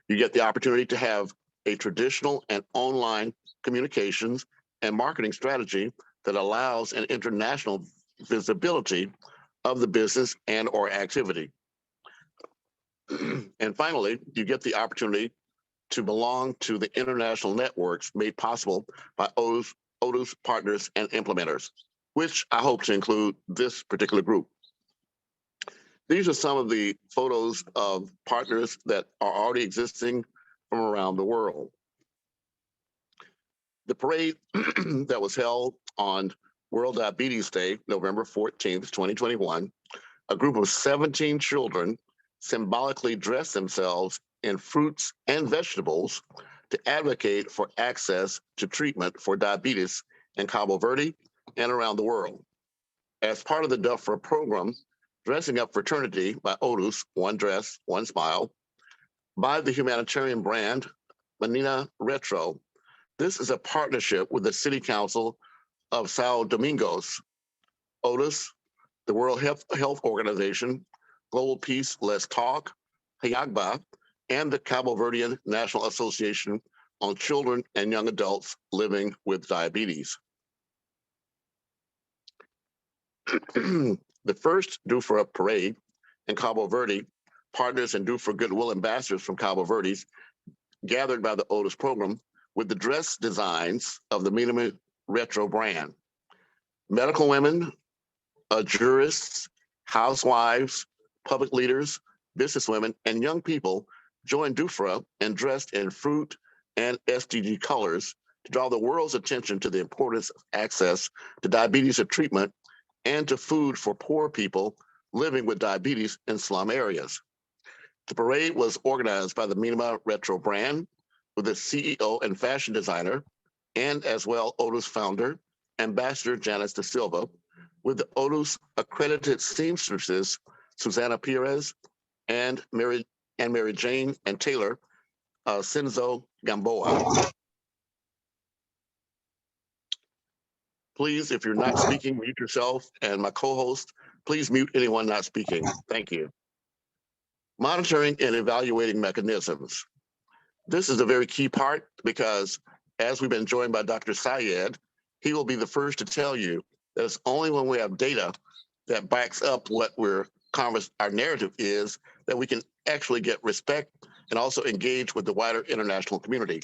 [SPEAKER 1] You get the opportunity to have a traditional and online communications and marketing strategy that allows an international visibility of the business and or activity. And finally, you get the opportunity to belong to the international networks made possible by Otis partners and implementers, which I hope to include this particular group. These are some of the photos of partners that are already existing from around the world. The parade that was held on World Diabetes Day, November 14th, 2021, a group of 17 children symbolically dressed themselves in fruits and vegetables to advocate for access to treatment for diabetes in Cabo Verde and around the world. As part of the DUFRA program, Dressing Up Fraternity by Otis, One Dress, One Smile, by the humanitarian brand Menina Retro. This is a partnership with the City Council of Sao Domingos, Otis, the World Health Organization, Global Peace, Let's Talk, AHIABGA, and the Cabo Verdean National Association on Children and Young Adults Living with Diabetes. The first DUFRA parade in Cabo Verde, partners and DUFRA Goodwill ambassadors from Cabo Verde gathered by the Otis program with the dress designs of the Menina Retro brand. Medical women, jurists, housewives, public leaders, businesswomen, and young people joined DUFRA and dressed in fruit and SDG colors to draw the world's attention to the importance of access to diabetes treatment and to food for poor people living with diabetes in slum areas. The parade was organized by the Menina Retro brand with the CEO and fashion designer, and as well Otis founder, Ambassador Janice Da Silva, with the Otis accredited seamstresses, Susana Perez and Mary Jane and Taylor Cinzo Gamboa. Please, if you're not speaking, mute yourself, and my co-host, please mute anyone not speaking. Thank you. Monitoring and evaluating mechanisms. This is a very key part because as we've been joined by Dr. Syed, he will be the first to tell you that it's only when we have data that backs up what our narrative is that we can actually get respect and also engage with the wider international community.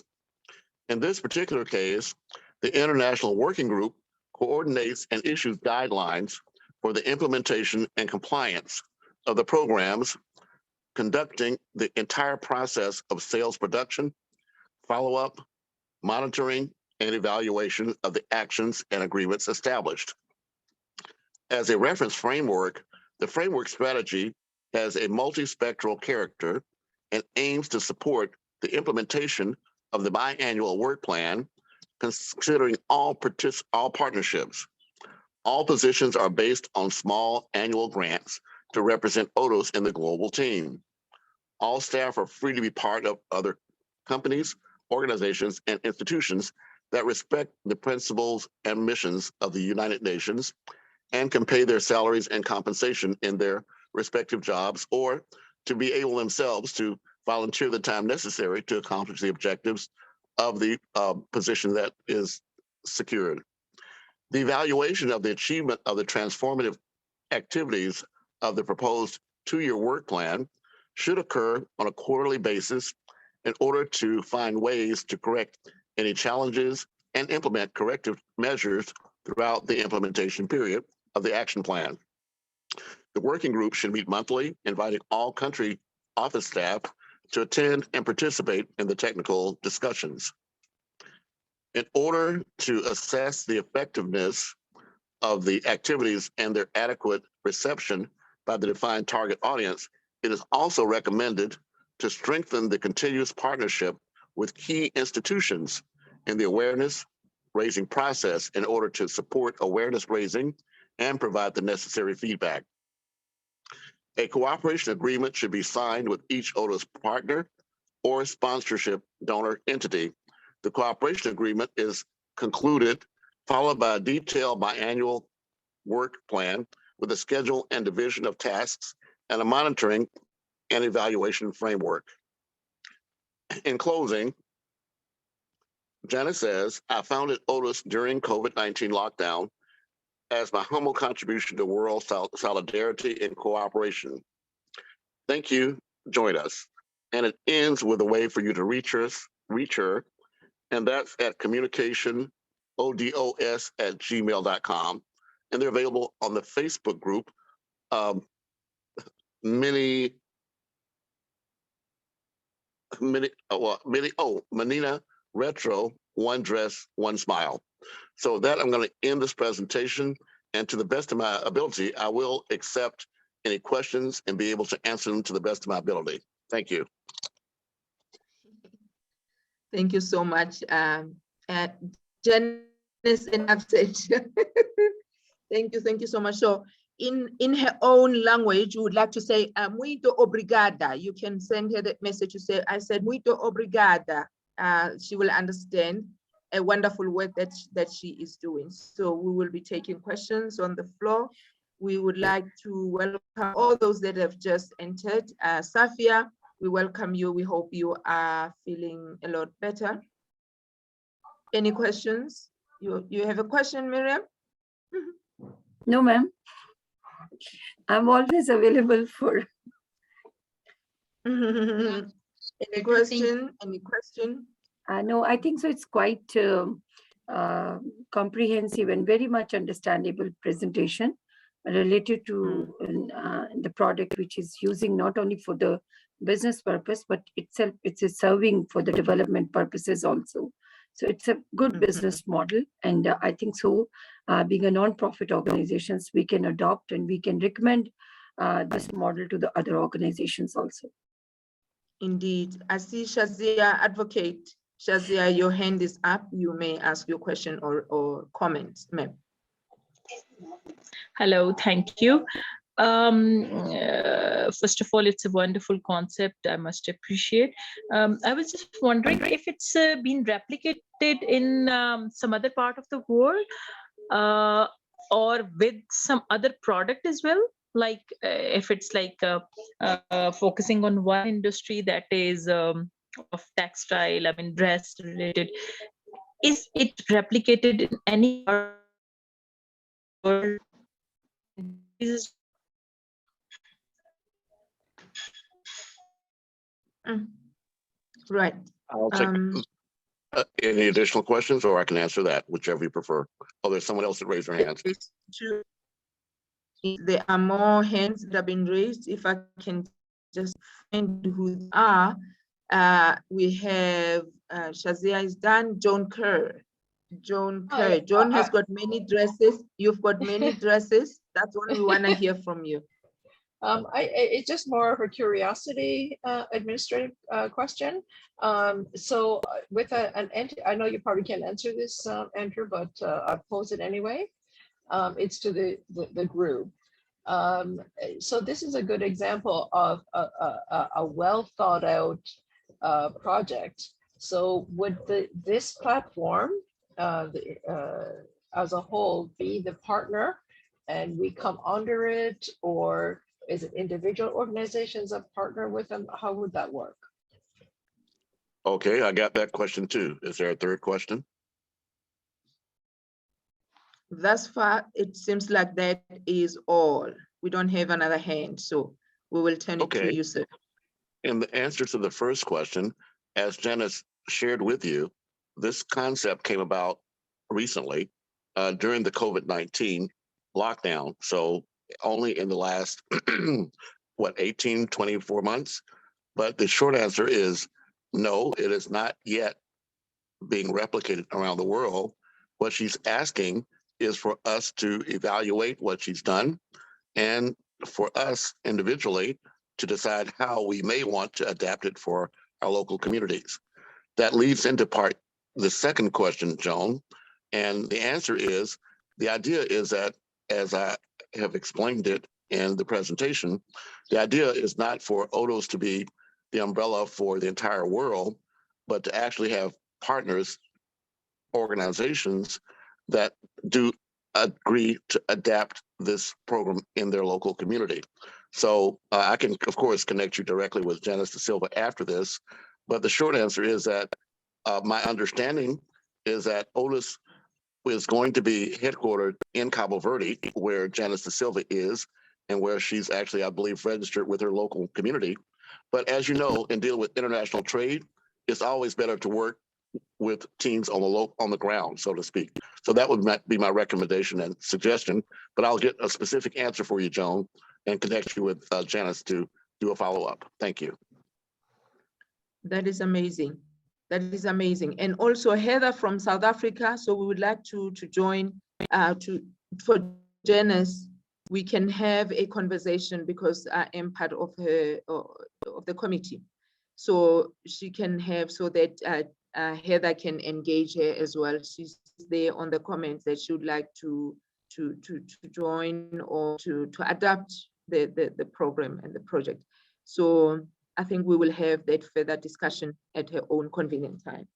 [SPEAKER 1] In this particular case, the International Working Group coordinates and issues guidelines for the implementation and compliance of the programs, conducting the entire process of sales production, follow-up, monitoring, and evaluation of the actions and agreements established. As a reference framework, the framework strategy has a multispectral character and aims to support the implementation of the biannual work plan, considering all partnerships. All positions are based on small annual grants to represent Otis in the global team. All staff are free to be part of other companies, organizations, and institutions that respect the principles and missions of the United Nations and can pay their salaries and compensation in their respective jobs, or to be able themselves to volunteer the time necessary to accomplish the objectives of the position that is secured. The evaluation of the achievement of the transformative activities of the proposed 2-year work plan should occur on a quarterly basis in order to find ways to correct any challenges and implement corrective measures throughout the implementation period of the action plan. The working group should meet monthly, inviting all country office staff to attend and participate in the technical discussions. In order to assess the effectiveness of the activities and their adequate reception by the defined target audience, it is also recommended to strengthen the continuous partnership with key institutions in the awareness raising process in order to support awareness raising and provide the necessary feedback. A cooperation agreement should be signed with each ODA's partner or sponsorship donor entity. The cooperation agreement is concluded, followed by a detailed biannual work plan with a schedule and division of tasks and a monitoring and evaluation framework. In closing, Janice says, I founded ODAS during COVID-19 lockdown as my humble contribution to world solidarity and cooperation. Thank you, join us. And it ends with a way for you to reach her, and that's at communicationodos@gmail.com. And they're available on the Facebook group, Menina Retro, One Dress, One Smile. So with that, I'm going to end this presentation, and to the best of my ability, I will accept any questions and be able to answer them to the best of my ability. Thank you.
[SPEAKER 5] Thank you so much, Janice, enough said. Thank you so much. So in her own language, you would like to say, muito obrigada. You can send her that message. You say, I said, muito obrigada. She will understand a wonderful work that she is doing. So we will be taking questions on the floor. We would like to welcome all those that have just entered. Safia, we welcome you. We hope you are feeling a lot better. Any questions? You have a question, Miriam?
[SPEAKER 2] No, ma'am. I'm always available for.
[SPEAKER 5] Any question? Any question?
[SPEAKER 2] No, I think so. It's quite comprehensive and very much understandable presentation related to the product, which is using not only for the business purpose, but itself it's serving for the development purposes also. So it's a good business model, and I think so. Being a non-profit organizations, we can adopt and we can recommend this model to the other organizations also.
[SPEAKER 5] Indeed. I see Shazia, advocate. Shazia, your hand is up. You may ask your question or comment, ma'am.
[SPEAKER 15] Hello, thank you. First of all, it's a wonderful concept, I must appreciate. I was just wondering if it's been replicated in some other part of the world or with some other product as well, like if it's like focusing on one industry that is of textile, I mean dress related. Is it replicated in any other world?
[SPEAKER 5] Right.
[SPEAKER 1] I'll take any additional questions, or I can answer that, whichever you prefer. Oh, there's someone else that raised their hands.
[SPEAKER 5] There are more hands that have been raised. If I can just find who they are. We have Shazia is done. John Kerr. John Kerr. John has got many dresses. You've got many dresses. That's what we want to hear from you.
[SPEAKER 13] It's just more of a curiosity administrative question. So with an entity, I know you probably can't answer this, Andrew, but I'll pose it anyway. It's to the group. So this is a good example of a well thought out project. So would this platform as a whole be the partner and we come under it, or is it individual organizations that partner with them? How would that work?
[SPEAKER 1] Okay, I got that question too. Is there a third question?
[SPEAKER 5] Thus far, it seems like that is all. We don't have another hand, so we will turn it to you, sir.
[SPEAKER 1] In the answer to the first question, as Janice shared with you, this concept came about recently during the COVID-19 lockdown. So only in the last, 18, 24 months? But the short answer is no, it is not yet being replicated around the world. What she's asking is for us to evaluate what she's done and for us individually to decide how we may want to adapt it for our local communities. That leads into the second question, Joan. And the answer is, the idea is that, as I have explained it in the presentation, the idea is not for ODOS to be the umbrella for the entire world, but to actually have partners, organizations that do agree to adapt this program in their local community. So I can, of course, connect you directly with Janice Da Silva after this, but the short answer is that my understanding is that ODOS is going to be headquartered in Cabo Verde, where Janice Da Silva is, and where she's actually, I believe, registered with her local community. But as you know, in dealing with international trade, it's always better to work with teams on the ground, so to speak. So that would be my recommendation and suggestion, but I'll get a specific answer for you, Joan, and connect you with Janice to do a follow-up. Thank you.
[SPEAKER 5] That is amazing. That is amazing. And also Heather from South Africa. So we would like to join for Janice. We can have a conversation because I am part of the committee. So she can have, so that Heather can engage her as well. She's there on the comments that she would like to join or to adapt the program and the project. So I think we will have that further discussion at her own convenient time.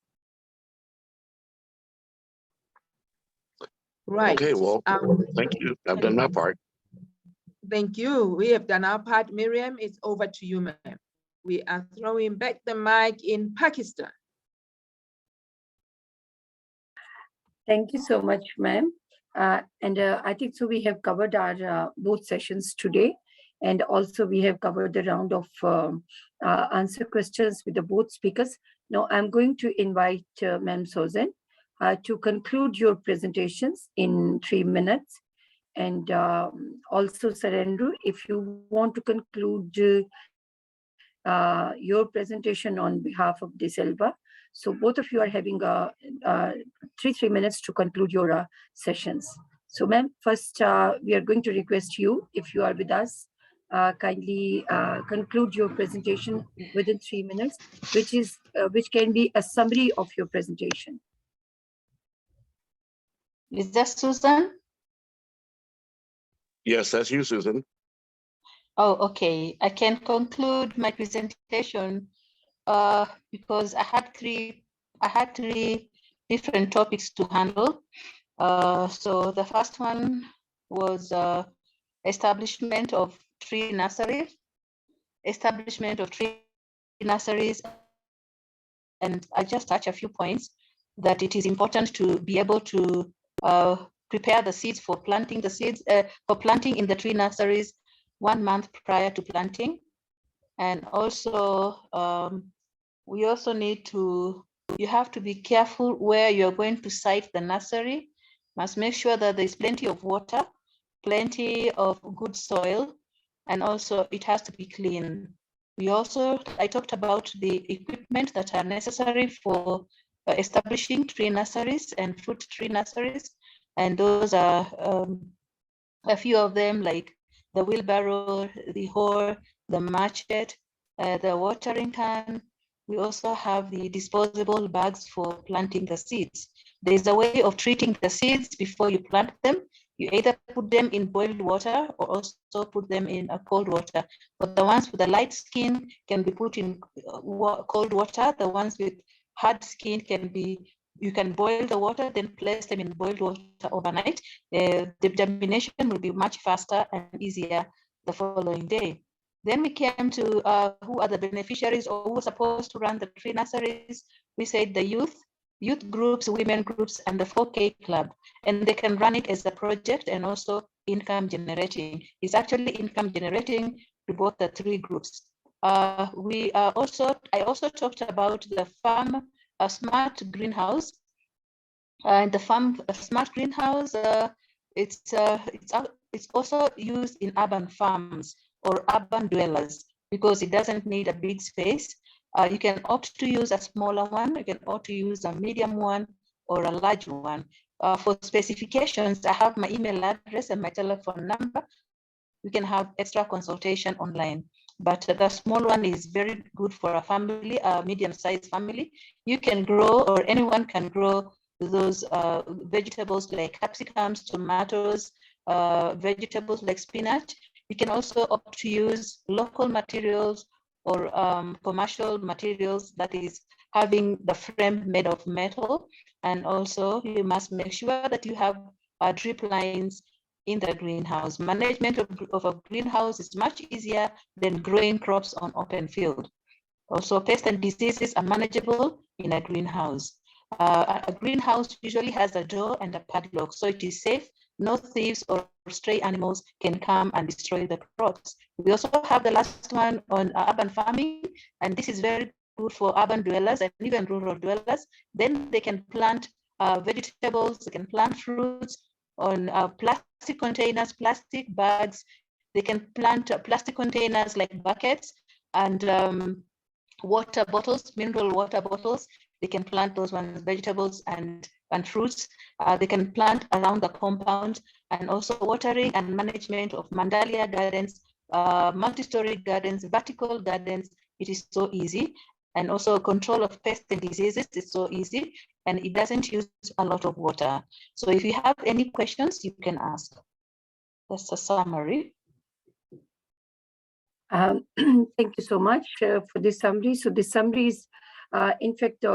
[SPEAKER 5] Right.
[SPEAKER 1] Okay, well, thank you. I've done my part.
[SPEAKER 5] Thank you. We have done our part. Miriam, it's over to you, ma'am. We are throwing back the mic in Pakistan.
[SPEAKER 2] Thank you so much, ma'am. I think so we have covered our both sessions today. And also we have covered the round of answer questions with the both speakers. Now I'm going to invite Ma'am Susan to conclude your presentations in 3 minutes. And also Sarendra, if you want to conclude your presentation on behalf of Da Silva. So both of you are having 3 minutes to conclude your sessions. So ma'am, first we are going to request you, if you are with us, kindly conclude your presentation within 3 minutes, which can be a summary of your presentation.
[SPEAKER 12] Is that Susan?
[SPEAKER 1] Yes, that's you, Susan.
[SPEAKER 12] Oh, okay. I can conclude my presentation because I had three different topics to handle. So the first one was establishment of tree nurseries, and I just touch a few points that it is important to be able to prepare the seeds for planting in the tree nurseries 1 month prior to planting. And also we also need to, you have to be careful where you're going to site the nursery. Must make sure that there's plenty of water, plenty of good soil, and also it has to be clean. I talked about the equipment that are necessary for establishing tree nurseries and fruit tree nurseries. And those are a few of them, like the wheelbarrow, the hoe, the machete, the watering can. We also have the disposable bags for planting the seeds. There's a way of treating the seeds before you plant them. You either put them in boiled water or also put them in cold water. But the ones with the light skin can be put in cold water. The ones with hard skin you can boil the water, then place them in boiled water overnight. The germination will be much faster and easier the following day. Then we came to who are the beneficiaries or who are supposed to run the tree nurseries. We said the youth groups, women groups, and the 4K club. And they can run it as a project and also income generating. It's actually income generating to both the 3 groups. I also talked about the farm, a smart greenhouse. The farm smart greenhouse, it's also used in urban farms or urban dwellers because it doesn't need a big space. You can opt to use a smaller one, you can opt to use a medium one or a large one. For specifications, I have my email address and my telephone number. We can have extra consultation online. But the small one is very good for a family, a medium-sized family. You can grow, or anyone can grow those vegetables like capsicums, tomatoes, vegetables like spinach. You can also opt to use local materials or commercial materials, that is having the frame made of metal. And also you must make sure that you have drip lines in the greenhouse. Management of a greenhouse is much easier than growing crops on open field. Also, pests and diseases are manageable in a greenhouse. A greenhouse usually has a door and a padlock, so it is safe. No thieves or stray animals can come and destroy the crops. We also have the last one on urban farming, and this is very good for urban dwellers and even rural dwellers. Then they can plant vegetables, they can plant fruits on plastic containers, plastic bags. They can plant plastic containers like buckets and water bottles, mineral water bottles. They can plant those ones, vegetables and fruits. They can plant around the compound, and also watering and management of mandalia gardens, multi-story gardens, vertical gardens. It is so easy. And also control of pests and diseases is so easy, and it doesn't use a lot of water. So if you have any questions, you can ask. That's a summary.
[SPEAKER 2] Thank you so much for this summary. So this summary is, in fact,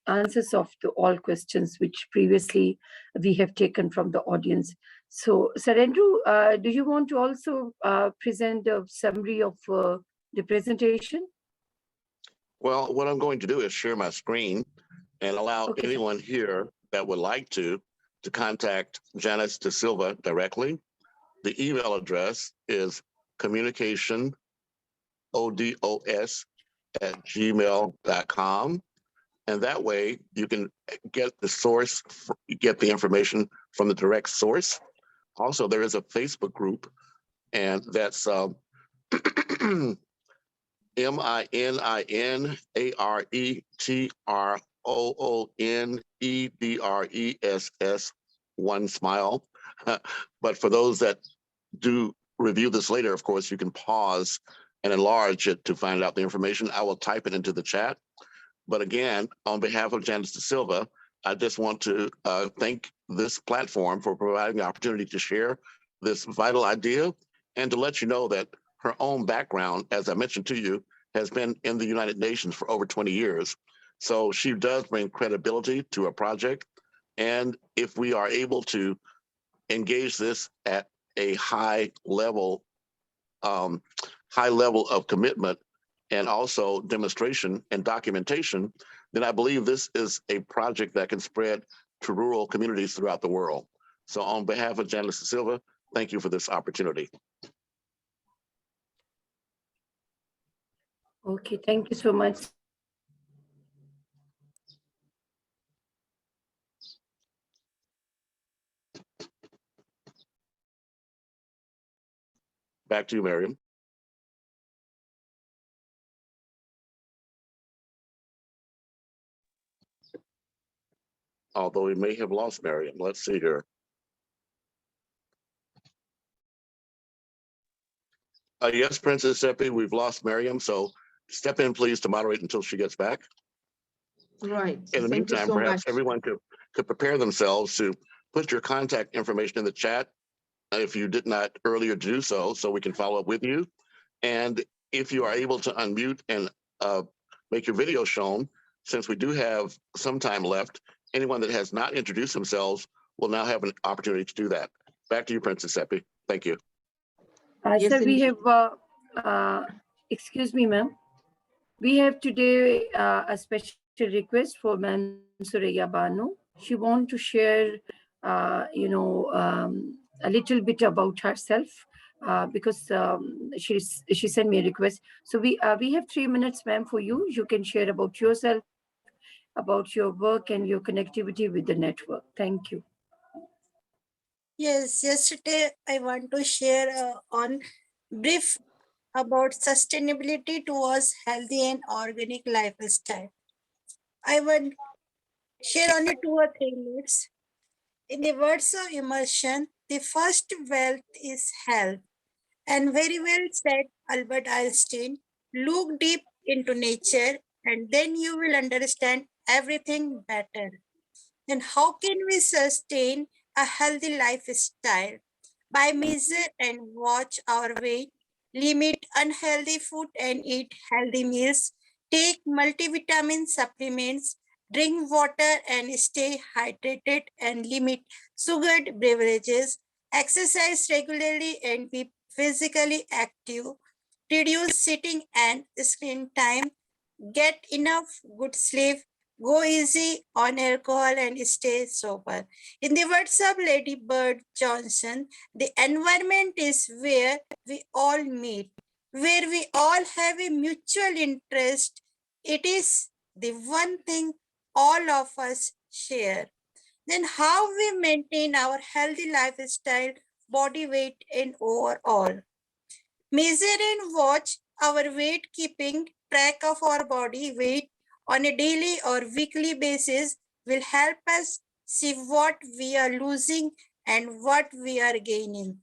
[SPEAKER 2] answers of all questions which previously we have taken from the audience. So, Sir Andrew, do you want to also present a summary of the presentation?
[SPEAKER 1] Well, what I'm going to do is share my screen and allow anyone here that would like to contact Janice De Silva directly. The email address is communicationodos@gmail.com. And that way you can get the source, get the information from the direct source. Also, there is a Facebook group, and that's MINIARETROONEDRESS One Smile. But for those that do review this later, of course, you can pause and enlarge it to find out the information. I will type it into the chat. But again, on behalf of Janice De Silva, I just want to thank this platform for providing the opportunity to share this vital idea and to let you know that her own background, as I mentioned to you, has been in the United Nations for over 20 years. So she does bring credibility to a project. And if we are able to engage this at a high level of commitment and also demonstration and documentation, then I believe this is a project that can spread to rural communities throughout the world. So on behalf of Janice De Silva, thank you for this opportunity.
[SPEAKER 2] Okay, thank you so much.
[SPEAKER 1] Back to you, Miriam. Although we may have lost Miriam. Let's see here. Yes, Princess Seppi, we've lost Miriam, so step in, please, to moderate until she gets back.
[SPEAKER 5] Right.
[SPEAKER 1] In the meantime, perhaps everyone could prepare themselves to put your contact information in the chat if you did not earlier do so we can follow up with you. And if you are able to unmute and make your video shown, since we do have some time left, anyone that has not introduced themselves will now have an opportunity to do that. Back to you, Princess Seppi. Thank you.
[SPEAKER 2] Yes, sir, we have, excuse me, ma'am. We have today a special request for Ma'am Suraya Bano. She wants to share, a little bit about herself because she sent me a request. So we have 3 minutes, ma'am, for you. You can share about yourself about your work and your connectivity with the network. Thank you.
[SPEAKER 11] Yes, yesterday I want to share on brief about sustainability towards healthy and organic lifestyle. I will share only 2 or 3 minutes. In the words of immersion, the first wealth is health. And very well said, Albert Einstein. Look deep into nature and then you will understand everything better. Then how can we sustain a healthy lifestyle? By measure and watch our weight, limit unhealthy food and eat healthy meals, take multivitamin supplements, drink water and stay hydrated and limit sugared beverages, exercise regularly and be physically active, reduce sitting and screen time, get enough good sleep, go easy on alcohol and stay sober. In the words of Lady Bird Johnson, the environment is where we all meet, where we all have a mutual interest. It is the one thing all of us share. Then how we maintain our healthy lifestyle, body weight and overall. Measure and watch our weight, keeping track of our body weight on a daily or weekly basis will help us see what we are losing and what we are gaining.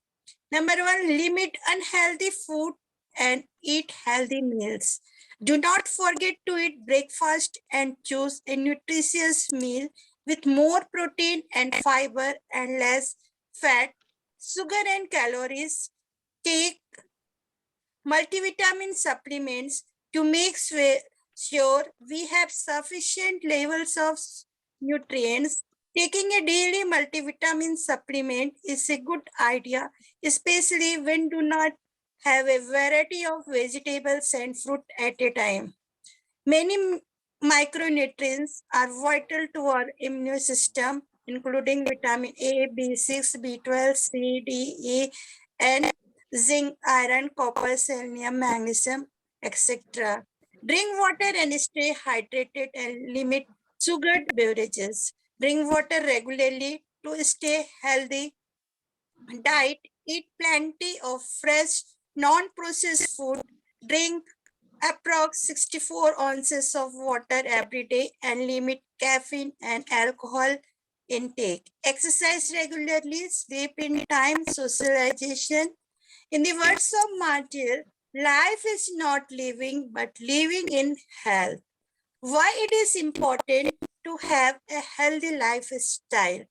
[SPEAKER 11] Number 1, limit unhealthy food and eat healthy meals. Do not forget to eat breakfast and choose a nutritious meal with more protein and fiber and less fat, sugar and calories. Take multivitamin supplements to make sure we have sufficient levels of nutrients. Taking a daily multivitamin supplement is a good idea, especially when do not have a variety of vegetables and fruit at a time. Many micronutrients are vital to our immune system, including vitamin A, B6, B12, C, D, E, and zinc, iron, copper, selenium, magnesium, etc. Drink water and stay hydrated and limit sugared beverages. Drink water regularly to stay healthy. Diet, eat plenty of fresh, non-processed food. Drink approx 64 ounces of water every day and limit caffeine and alcohol intake. Exercise regularly, sleep in time, socialization. In the words of Martyr, life is not living but living in health. Why it is important to have a healthy lifestyle?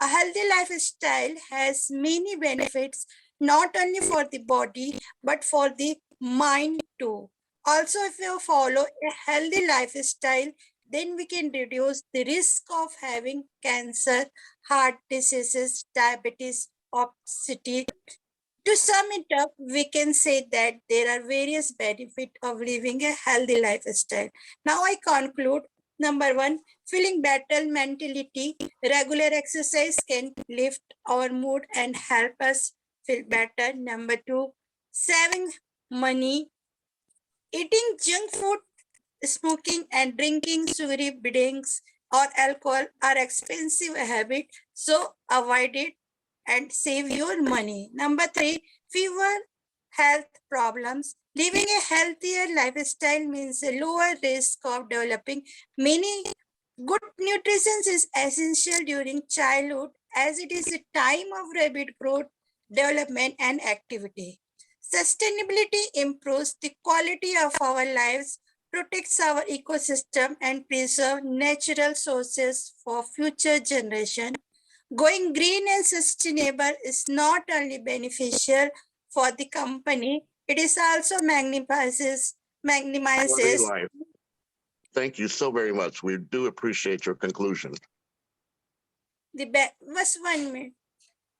[SPEAKER 11] A healthy lifestyle has many benefits, not only for the body, but for the mind too. Also, if you follow a healthy lifestyle, then we can reduce the risk of having cancer, heart diseases, diabetes, obesity. To sum it up, we can say that there are various benefits of living a healthy lifestyle. Now I conclude. Number 1, feeling better mentality. Regular exercise can lift our mood and help us feel better. Number 2, saving money. Eating junk food, smoking and drinking sugary drinks or alcohol are expensive habits, so avoid it and save your money. Number 3, fewer health problems. Living a healthier lifestyle means a lower risk of developing many. Good nutrition is essential during childhood as it is a time of rapid growth, development and activity. Sustainability improves the quality of our lives, protects our ecosystem and preserve natural sources for future generation. Going green and sustainable is not only beneficial for the company, it is also maximizes
[SPEAKER 1] Life. Thank you so very much. We do appreciate your conclusion.
[SPEAKER 11] just 1 minute.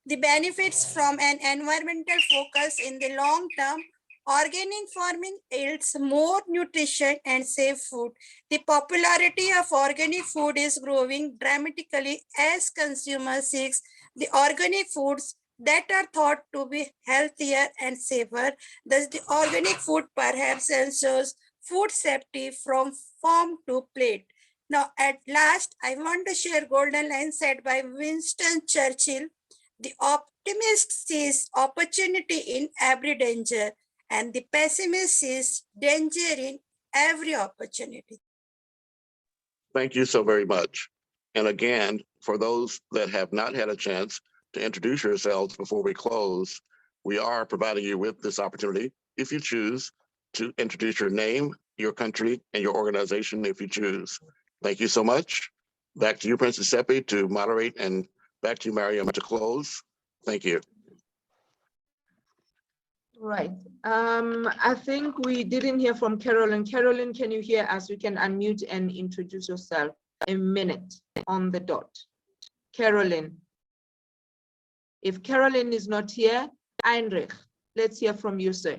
[SPEAKER 11] The benefits from an environmental focus in the long term. Organic farming yields more nutrition and safe food. The popularity of organic food is growing dramatically as consumers seek the organic foods that are thought to be healthier and safer. Thus, the organic food perhaps ensures food safety from farm to plate. Now, at last, I want to share golden line said by Winston Churchill. The optimist sees opportunity in every danger, and the pessimist sees danger in every opportunity.
[SPEAKER 1] Thank you so very much. And again, for those that have not had a chance to introduce yourselves before we close, we are providing you with this opportunity, if you choose, to introduce your name, your country, and your organization if you choose. Thank you so much. Back to you, Princess Seppi, to moderate, and back to you, Mariam, to close. Thank you.
[SPEAKER 5] Right. I think we didn't hear from Carolyn. Carolyn, can you hear us? You can unmute and introduce yourself. A minute on the dot. Carolyn. If Carolyn is not here, Heinrich, let's hear from you, sir.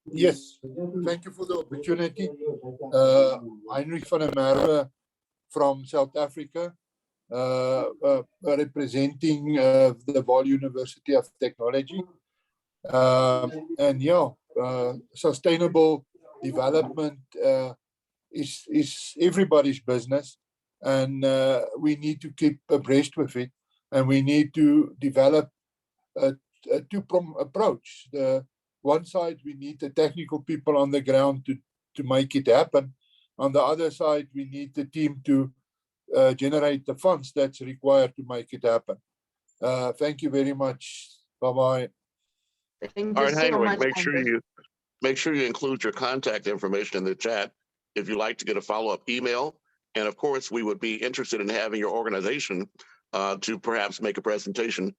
[SPEAKER 16] Yes, thank you for the opportunity. Heinrich van der Merwe from South Africa, representing the Vaal University of Technology. And yeah, sustainable development is everybody's business, and we need to keep abreast with it, and we need to develop a two-pronged approach. The one side, we need the technical people on the ground to make it happen. On the other side, we need the team to generate the funds that's required to make it happen. Thank you very much. Bye-bye.
[SPEAKER 5] Thank
[SPEAKER 1] All
[SPEAKER 5] you
[SPEAKER 1] right,
[SPEAKER 5] so
[SPEAKER 1] Heinrich,
[SPEAKER 5] much.
[SPEAKER 1] make sure you include your contact information in the chat if you'd like to get a follow-up email. And of course, we would be interested in having your organization to perhaps make a presentation,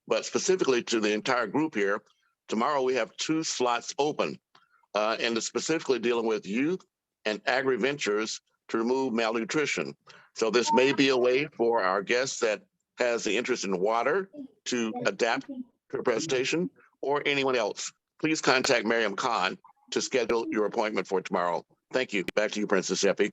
[SPEAKER 1] but specifically to the entire group here. Tomorrow we have 2 slots open, and it's specifically dealing with youth and agri-ventures to remove malnutrition. So this may be a way for our guests that has the interest in water to adapt to a presentation, or anyone else. Please contact Mariam Khan to schedule your appointment for tomorrow. Thank you. Back to you, Princess Seppi.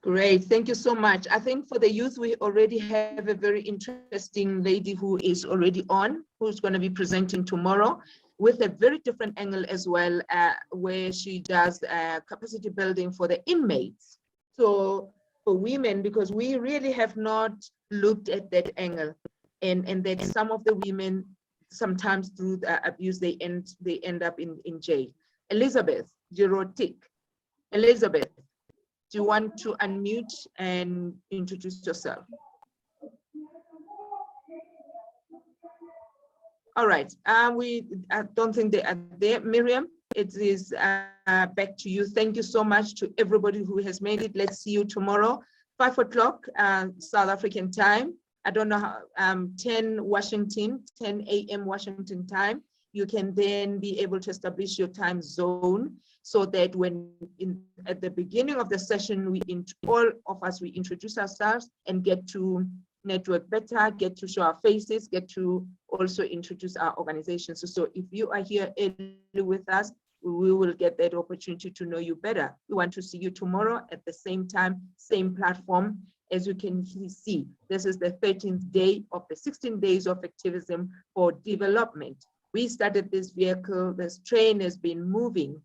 [SPEAKER 5] Great, thank you so much. I think for the youth, we already have a very interesting lady who is already on, who's going to be presenting tomorrow with a very different angle as well, where she does capacity building for the inmates. So for women, because we really have not looked at that angle, and that some of the women, sometimes through the abuse, they end up in jail. Elizabeth Girotic. Elizabeth, do you want to unmute and introduce yourself? All right, I don't think they are there. Miriam, it is back to you. Thank you so much to everybody who has made it. Let's see you tomorrow, 5 o'clock South African time. I don't know how, 10 a.m. Washington time. You can then be able to establish your time zone, so that when at the beginning of the session, all of us, we introduce ourselves and get to network better, get to show our faces, get to also introduce our organizations. So if you are here early with us, we will get that opportunity to know you better. We want to see you tomorrow at the same time, same platform. As you can see, this is the 13th day of the 16 days of activism for development. We started this vehicle, this train has been moving.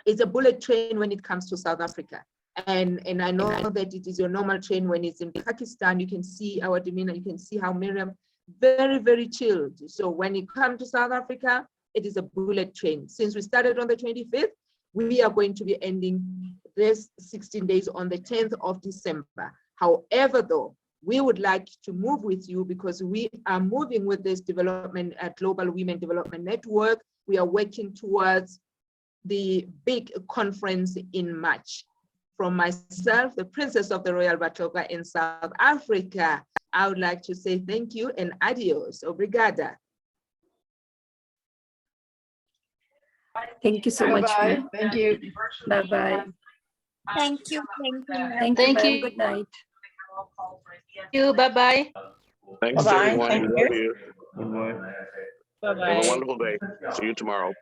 [SPEAKER 5] It's a bullet train when it comes to South Africa. And I know that it is your normal train when it's in Pakistan. You can see our demeanor, you can see how Miriam, very, very chilled. So when it comes to South Africa, it is a bullet train. Since we started on the 25th, we are going to be ending this 16 days on the 10th of December. However, though, we would like to move with you because we are moving with this development at Global Women Development Network. We are working towards the big conference in March. From myself, the Princess of the Royal Batoka in South Africa, I would like to say thank you and adios, obrigada.
[SPEAKER 2] Thank you so much.
[SPEAKER 13] Bye-bye. Thank you.
[SPEAKER 2] Bye-bye.
[SPEAKER 11] Thank you.
[SPEAKER 2] Thank you. Good night.
[SPEAKER 12] Thank you. Bye-bye.
[SPEAKER 1] Thanks,
[SPEAKER 12] Bye-bye.
[SPEAKER 1] everyone.
[SPEAKER 12] Thank
[SPEAKER 1] Love
[SPEAKER 12] you.
[SPEAKER 1] you.
[SPEAKER 15] Bye-bye.
[SPEAKER 1] Have a wonderful day. See you tomorrow.